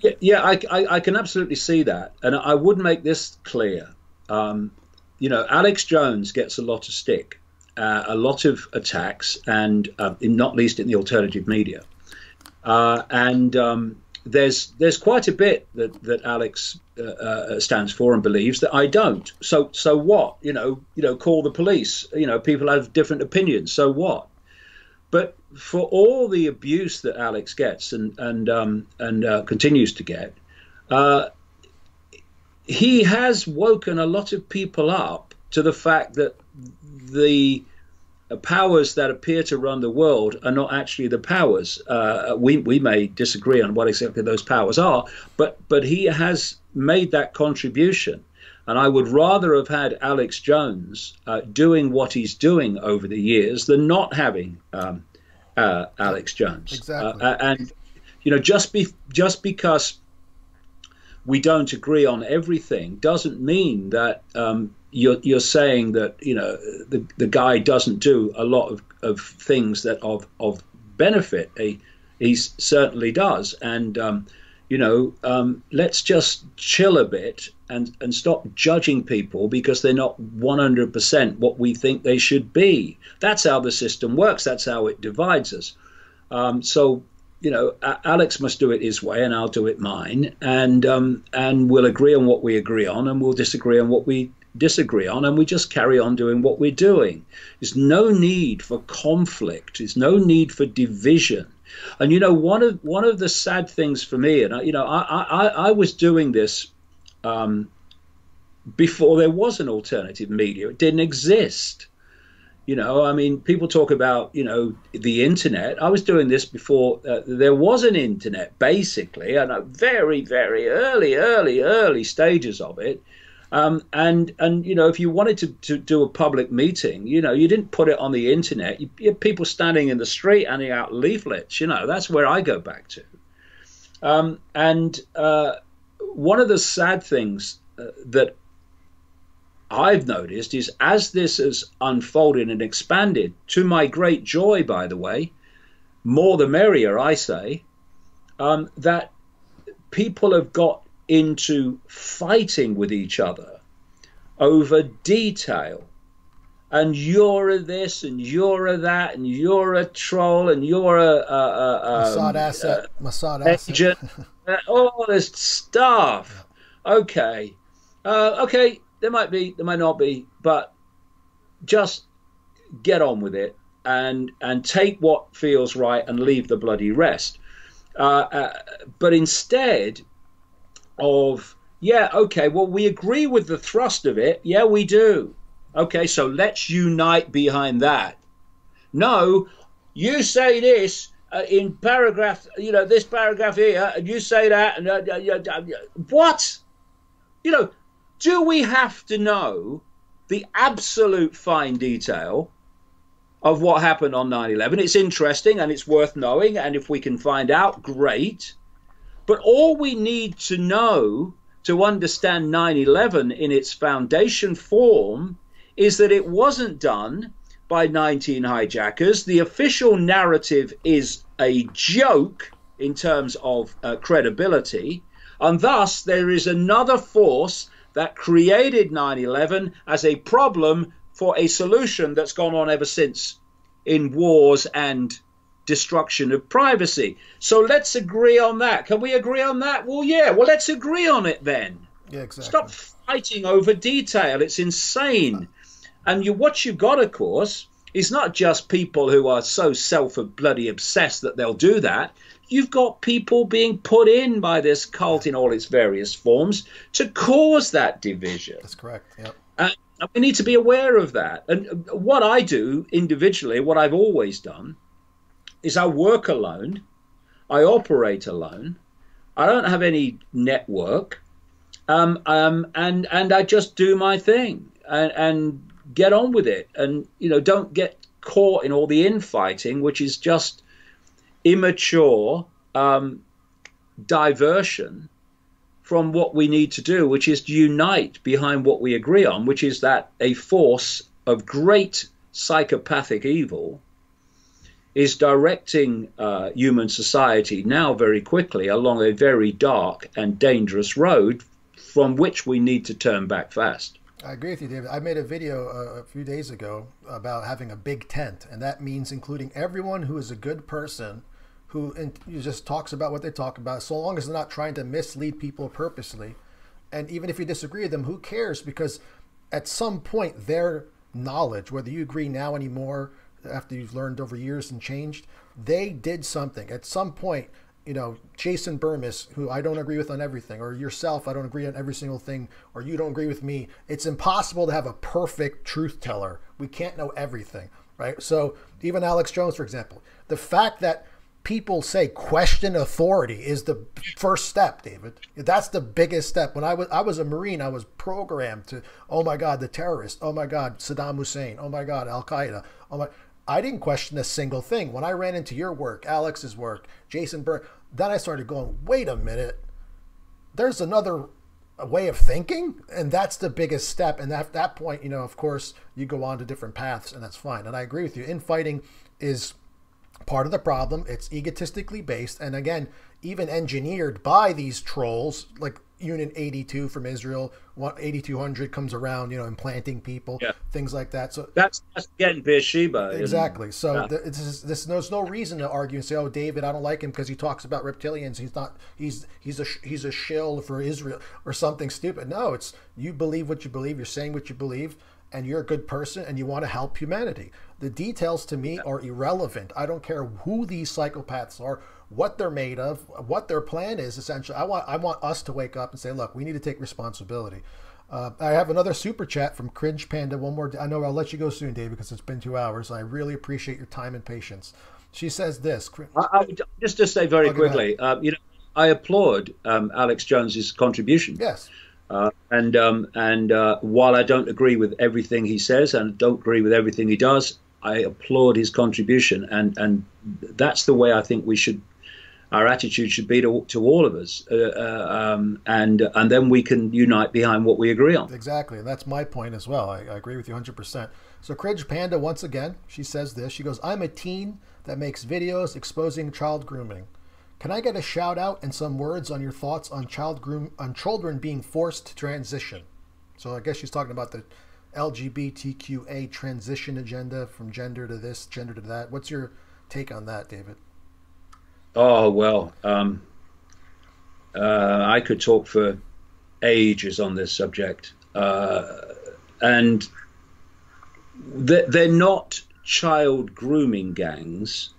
Yeah, I can absolutely see that. And I would make this clear. Alex Jones gets a lot of stick, a lot of attacks, and not least in the alternative media. There's quite a bit that Alex stands for and believes that I don't. So what? Call the police. People have different opinions. So what? But for all the abuse that Alex gets and continues to get, he has woken a lot of people up to the fact that the powers that appear to run the world are not actually the powers. We may disagree on what exactly those powers are, but he has made that contribution. And I would rather have had Alex Jones doing what he's doing over the years than not having Alex Jones. Exactly. And just because we don't agree on everything doesn't mean that you're saying that the guy doesn't do a lot of things that of benefit. He certainly does. And let's just chill a bit and stop judging people because they're not 100% what we think they should be. That's how the system works. That's how it divides us. So Alex must do it his way and I'll do it mine. And we'll agree on what we agree on and we'll disagree on what we disagree on, and we just carry on doing what we're doing. There's no need for conflict. There's no need for division. And one of the sad things for me, and I was doing this before there was an alternative media. It didn't exist. People talk about the internet. I was doing this before there was an internet, basically, and very, very early stages of it. And if you wanted to do a public meeting, you didn't put it on the internet. You had people standing in the street handing out leaflets. That's where I go back to. One of the sad things that I've noticed is, as this has unfolded and expanded, to my great joy, by the way, more the merrier, I say, that people have got into fighting with each other over detail, and you're a this and you're a that and you're a troll and you're a Mossad agent, all this stuff. Okay, there might be, there might not be, but just get on with it and take what feels right and leave the bloody rest. But instead of, we agree with the thrust of it. Yeah, we do. Okay, so let's unite behind that. No, you say this in paragraph, this paragraph here, and you say that, and what? Do we have to know the absolute fine detail of what happened on 9/11? It's interesting and it's worth knowing, and if we can find out, great. But all we need to know to understand 9/11 in its foundation form is that it wasn't done by 19 hijackers. The official narrative is a joke in terms of credibility, and thus there is another force that created 9/11 as a problem for a solution that's gone on ever since in wars and destruction of privacy. So let's agree on that. Can we agree on that? Well, yeah. Well, let's agree on it then. Yeah, exactly. Stop fighting over detail. It's insane. And what you've got, of course, is not just people who are so bloody obsessed that they'll do that. You've got people being put in by this cult in all its various forms to cause that division. That's correct. Yep. And we need to be aware of that. And what I do individually, what I've always done, is I work alone. I operate alone. I don't have any network. And I just do my thing and get on with it. And, don't get caught in all the infighting, which is just immature diversion from what we need to do, which is to unite behind what we agree on, which is that a force of great psychopathic evil is directing human society now very quickly along a very dark and dangerous road from which we need to turn back fast. I agree with you, David. I made a video a few days ago about having a big tent, and that means including everyone who is a good person who just talks about what they talk about, so long as they're not trying to mislead people purposely. And even if you disagree with them, who cares? Because at some point, their knowledge, whether you agree now anymore, after you've learned over years and changed, they did something. At some point, Jason Burmis, who I don't agree with on everything, or yourself, I don't agree on every single thing, or you don't agree with me. It's impossible to have a perfect truth teller. We can't know everything, right? So even Alex Jones, for example, the fact that people say question authority is the first step, David. That's the biggest step. When I was a Marine, I was programmed to, oh my God, the terrorists, oh my God, Saddam Hussein, oh my God, Al-Qaeda, I didn't question a single thing. When I ran into your work, Alex's work, Jason Byrne, then I started going, wait a minute, there's another way of thinking? And that's the biggest step. And at that point, of course, you go on to different paths, and that's fine. And I agree with you. Infighting is part of the problem. It's egotistically based. And again, even engineered by these trolls, like Unit 82 from Israel, 8200 comes around, implanting people, things like that. So that's getting Beersheba. Exactly. So there's no reason to argue and say, oh, David, I don't like him because he talks about reptilians. He's a shill for Israel or something stupid. No, it's you believe what you believe. You're saying what you believe, and you're a good person, and you want to help humanity. The details to me are irrelevant. I don't care who these psychopaths are, what they're made of, what their plan is. Essentially, I want us to wake up and say, look, we need to take responsibility. I have another super chat from Cringe Panda. One more. I know I'll let you go soon, Dave, because it's been 2 hours. I really appreciate your time and patience. She says this. Just to say very quickly, I applaud Alex Jones's contribution. Yes. And while I don't agree with everything he says and don't agree with everything he does, I applaud his contribution, and that's the way I think our attitude should be to all of us, and then we can unite behind what we agree on. Exactly, and that's my point as well. I agree with you 100%. So Cringe Panda, once again, she says this. She goes, I'm a teen that makes videos exposing child grooming. Can I get a shout out and some words on your thoughts on children being forced to transition? So I guess she's talking about the LGBTQA transition agenda, from gender to this, gender to that. What's your take on that, David? Oh, well, I could talk for ages on this subject. And they're not child grooming gangs.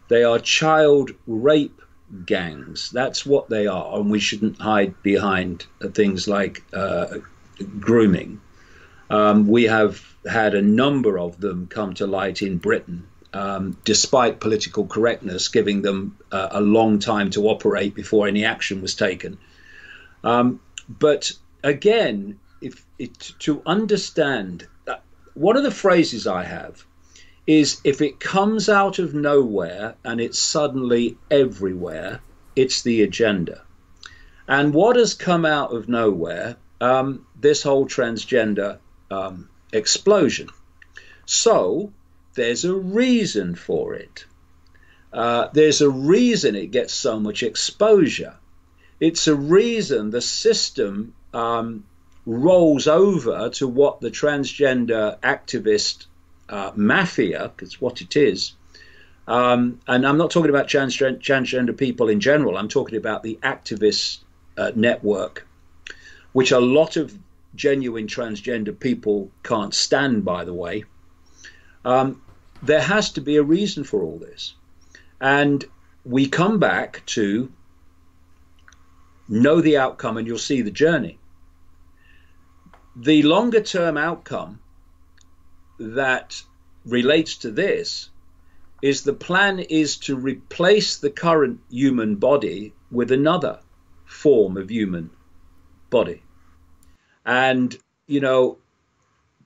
They are child rape gangs. That's what they are. And we shouldn't hide behind things like grooming. We have had a number of them come to light in Britain, despite political correctness giving them a long time to operate before any action was taken. But again, to understand that, one of the phrases I have is, if it comes out of nowhere and it's suddenly everywhere, it's the agenda. And what has come out of nowhere? This whole transgender explosion. So there's a reason for it. There's a reason it gets so much exposure. It's a reason the system rolls over to what the transgender activist mafia, because what it is, And I'm not talking about transgender people in general. I'm talking about the activist network, which a lot of genuine transgender people can't stand, by the way. There has to be a reason for all this. And we come back to know the outcome and you'll see the journey. The longer term outcome that relates to this is the plan is to replace the current human body with another form of human body. And, you know,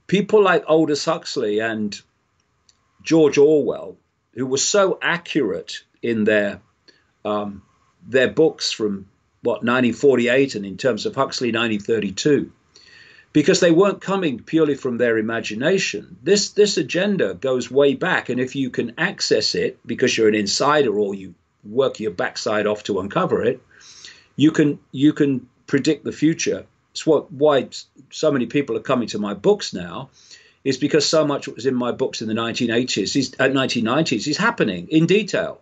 people like Aldous Huxley and George Orwell, who were so accurate in their books from, 1948, and in terms of Huxley, 1932, because they weren't coming purely from their imagination. This agenda goes way back, and if you can access it because you're an insider or you work your backside off to uncover it, you can predict the future. It's why so many people are coming to my books now, is because so much what was in my books in the 1990s is happening in detail.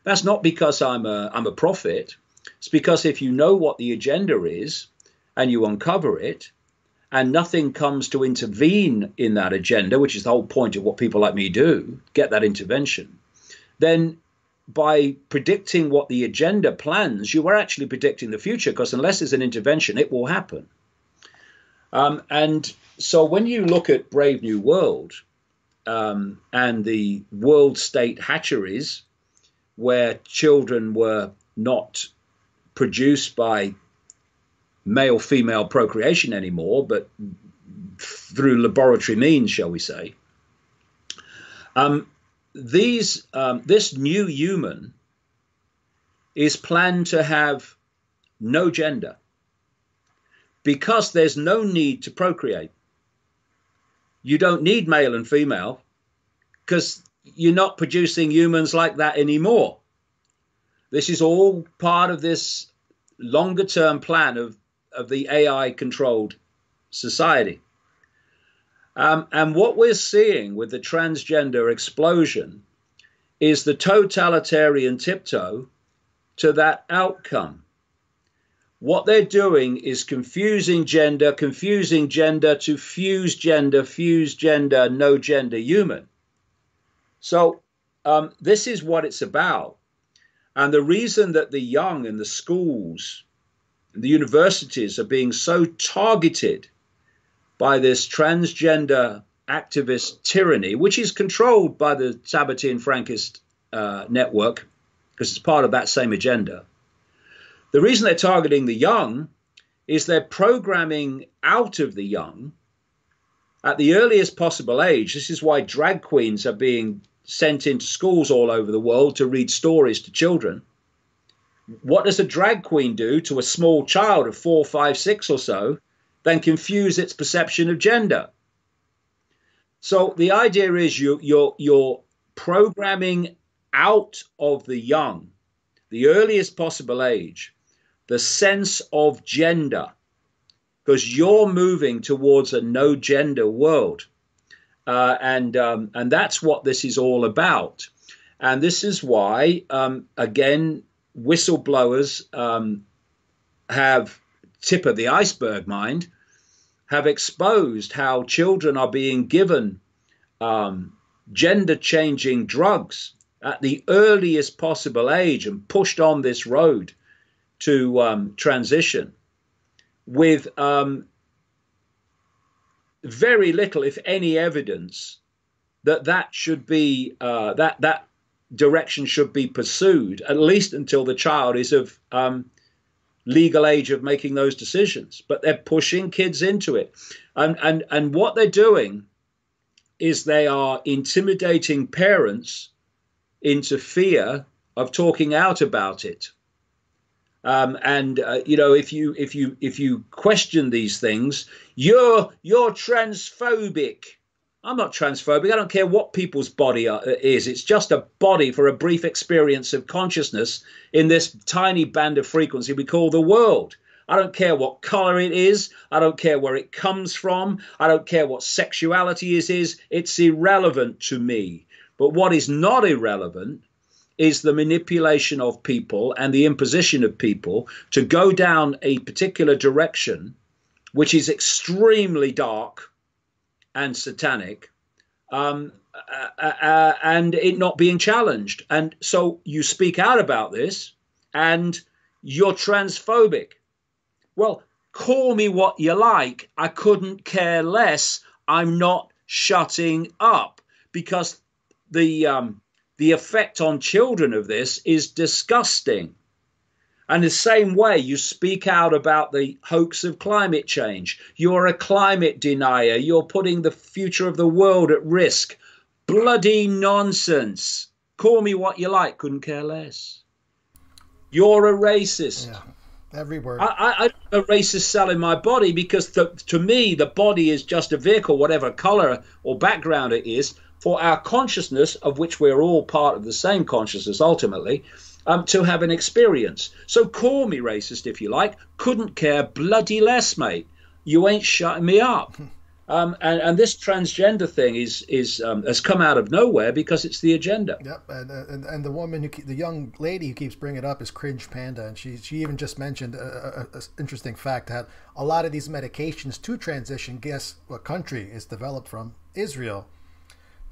That's not because I'm a prophet. It's because if you know what the agenda is and you uncover it, and nothing comes to intervene in that agenda, which is the whole point of what people like me do, get that intervention, then by predicting what the agenda plans, you are actually predicting the future, because unless there's an intervention, it will happen. And so when you look at Brave New World and the world state hatcheries, where children were not produced by male-female procreation anymore, but through laboratory means, shall we say, this new human is planned to have no gender, because there's no need to procreate. You don't need male and female because you're not producing humans like that anymore. This is all part of this longer term plan of the AI controlled society. And what we're seeing with the transgender explosion is the totalitarian tiptoe to that outcome. What they're doing is confusing gender to fuse gender, no gender human. So this is what it's about. And the reason that the young in the schools, the universities are being so targeted by this transgender activist tyranny, which is controlled by the Sabotian Frankist network, because it's part of that same agenda. The reason they're targeting the young is they're programming out of the young at the earliest possible age. This is why drag queens are being sent into schools all over the world to read stories to children. What does a drag queen do to a small child of 4, 5, 6 or so? Then confuse its perception of gender. So the idea is you're programming out of the young, the earliest possible age, the sense of gender, because you're moving towards a no gender world. And that's what this is all about. And this is why, again, whistleblowers have, tip of the iceberg mind, have exposed how children are being given gender-changing drugs at the earliest possible age and pushed on this road to transition with very little, if any, evidence that should be that direction should be pursued, at least until the child is of legal age of making those decisions. But they're pushing kids into it, and what they're doing is they are intimidating parents into fear of talking out about it. You know, if you question these things, you're transphobic. I'm not transphobic. I don't care what people's body is. It's just a body for a brief experience of consciousness in this tiny band of frequency we call the world. I don't care what color it is. I don't care where it comes from. I don't care what sexuality it is. It's irrelevant to me. But what is not irrelevant is the manipulation of people and the imposition of people to go down a particular direction, which is extremely dark and satanic, and it not being challenged. And so you speak out about this and you're transphobic. Well, call me what you like. I couldn't care less. I'm not shutting up, because the effect on children of this is disgusting. And the same way you speak out about the hoax of climate change. You're a climate denier. You're putting the future of the world at risk. Bloody nonsense. Call me what you like. Couldn't care less. You're a racist. Yeah, every word. I don't a racist cell in my body, because to me, the body is just a vehicle, whatever color or background it is, for our consciousness, of which we're all part of the same consciousness ultimately, to have an experience. So call me racist if you like. Couldn't care bloody less, mate. You ain't shutting me up. And this transgender thing has come out of nowhere because it's the agenda. Yep, and the woman, the young lady who keeps bringing it up is Cringe Panda, and she even just mentioned a interesting fact that a lot of these medications to transition, guess what country is developed from? Israel.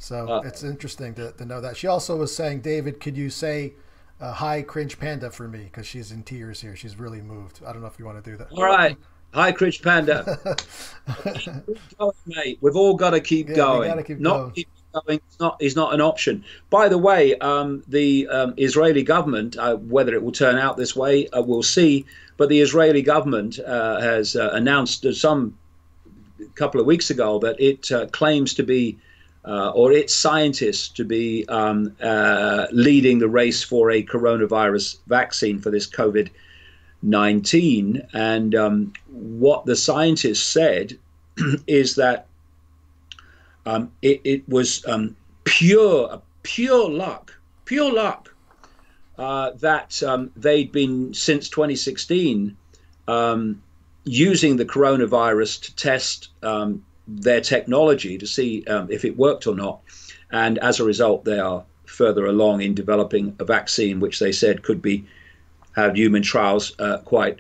So it's interesting to know that. She also was saying, David, could you say hi, Cringe Panda, for me? Because she's in tears here. She's really moved. I don't know if you want to do that. All right. Hi, Cringe Panda. Keep going, mate. We've all got to keep going. We gotta keep not going. keep going is not an option. By the way, the Israeli government, whether it will turn out this way, we'll see. But the Israeli government has announced a couple of weeks ago that it claims to be, or its scientists to be leading the race for a coronavirus vaccine for this COVID-19. And what the scientists said is that it was pure luck that they'd been, since 2016, using the coronavirus to test their technology to see if it worked or not. And as a result, they are further along in developing a vaccine, which they said could have human trials quite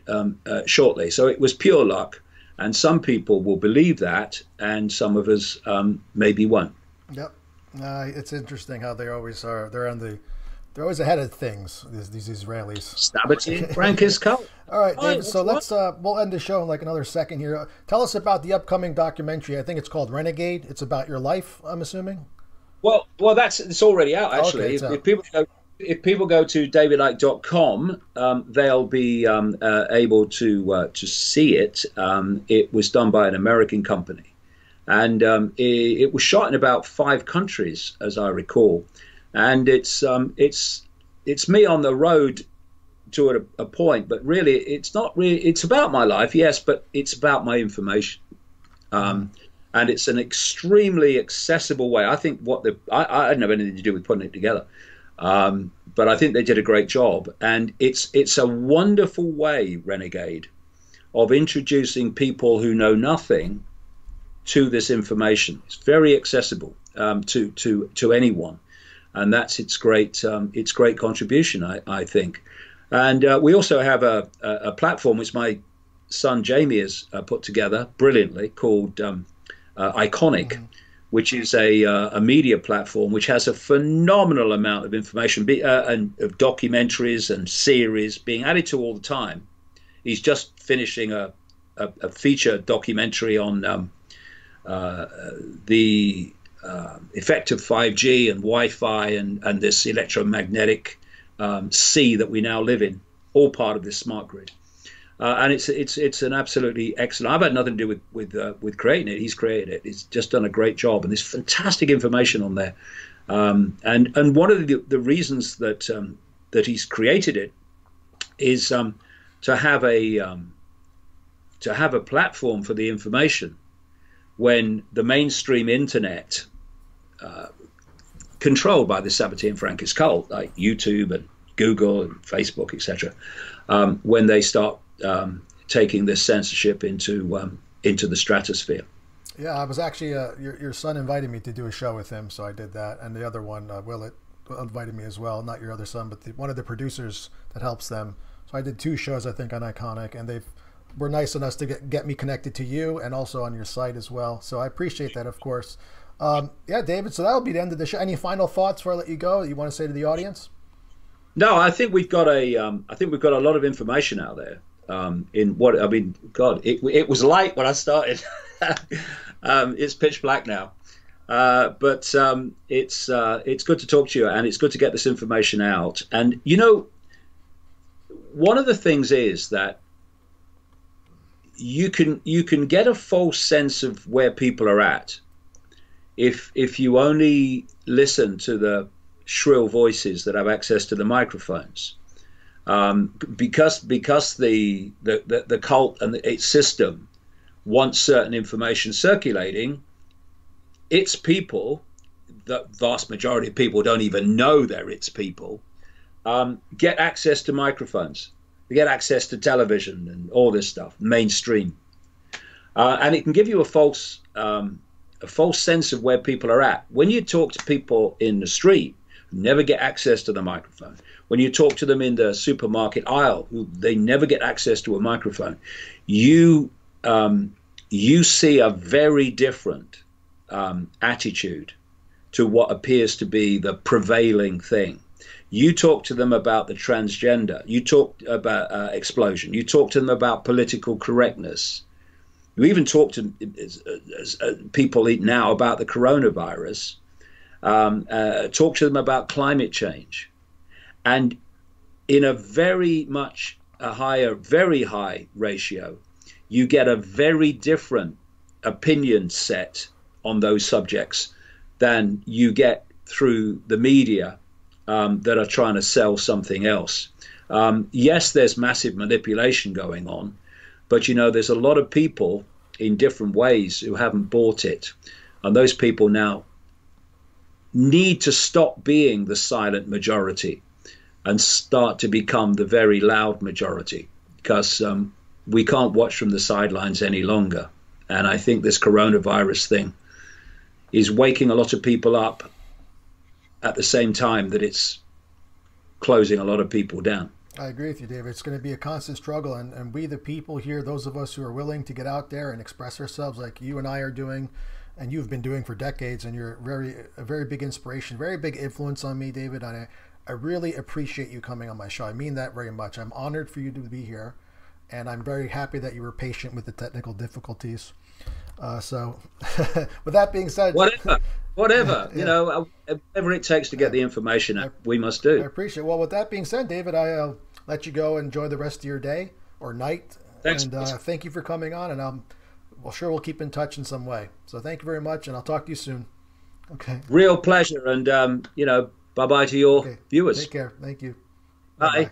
shortly. So it was pure luck. And some people will believe that, and some of us maybe won't. Yep. It's interesting how they always are. They're always ahead of things, these Israelis. Sabotian Frankist cult. All right, David, so let's we'll end the show in like another second here. Tell us about the upcoming documentary. I think it's called Renegade. It's about your life, I'm assuming. Well, it's already out, actually. Okay, if people go to davidicke.com, they'll be able to see it. It was done by an American company, and it was shot in about 5 countries, as I recall. And it's me on the road to a point, but really it's not really. It's about my life, yes, but it's about my information. And it's an extremely accessible way. I think I didn't have anything to do with putting it together. But I think they did a great job, and it's a wonderful way, Renegade, of introducing people who know nothing to this information. It's very accessible to anyone, and that's its great contribution, I think. And we also have a platform which my son Jamie has put together brilliantly called Iconic. Which is a media platform which has a phenomenal amount of information and of documentaries and series being added to all the time. He's just finishing a feature documentary on the effect of 5G and Wi-Fi and this electromagnetic sea that we now live in, all part of this smart grid. And it's an absolutely excellent. I've had nothing to do with creating it. He's created it. He's just done a great job, and there's fantastic information on there. And one of the reasons that he's created it is to have a platform for the information when the mainstream internet, controlled by the Sabotian Frankist cult, like YouTube and Google and Facebook, etc., when they start taking this censorship into the stratosphere. Yeah, I was actually your son invited me to do a show with him, so I did that, and the other one, Willett, invited me as well. Not your other son, but one of the producers that helps them. So I did 2 shows, I think, on Iconic, and they were nice enough to get me connected to you and also on your site as well. So I appreciate that, of course. Yeah, David. So that'll be the end of the show. Any final thoughts before I let you go that you want to say to the audience? No, I think we've got a lot of information out there. In what I mean, God, it was light when I started. It's pitch black now, but it's good to talk to you, and it's good to get this information out. And you know, one of the things is that you can get a false sense of where people are at if you only listen to the shrill voices that have access to the microphones. Because the cult and its system wants certain information circulating, its people, the vast majority of people don't even know they're its people, get access to microphones. They get access to television and all this stuff, mainstream, and it can give you a false sense of where people are at. When you talk to people in the street who never get access to the microphone, when you talk to them in the supermarket aisle, who they never get access to a microphone, you see a very different attitude to what appears to be the prevailing thing. You talk to them about the transgender. You talk about explosion. You talk to them about political correctness. You even talk to people now about the coronavirus. Talk to them about climate change. And in a very high ratio, you get a very different opinion set on those subjects than you get through the media that are trying to sell something else. Yes, there's massive manipulation going on, but you know, there's a lot of people in different ways who haven't bought it. And those people now need to stop being the silent majority and start to become the very loud majority, because we can't watch from the sidelines any longer. And I think this coronavirus thing is waking a lot of people up at the same time that it's closing a lot of people down. I agree with you, David. It's going to be a constant struggle, and we, the people here, those of us who are willing to get out there and express ourselves like you and I are doing, and you've been doing for decades, and you're a very big inspiration, very big influence on me, David. And I really appreciate you coming on my show. I mean that very much. I'm honored for you to be here, and I'm very happy that you were patient with the technical difficulties. So with that being said, whatever, you know, whatever it takes to get the information we must do. I appreciate it. Well, with that being said, David, I'll let you go. Enjoy the rest of your day or night. Thanks. And thank you for coming on, and we'll keep in touch in some way. So thank you very much, and I'll talk to you soon. Okay. Real pleasure, and you know, bye-bye to your viewers. Take care. Thank you. Bye. Bye-bye.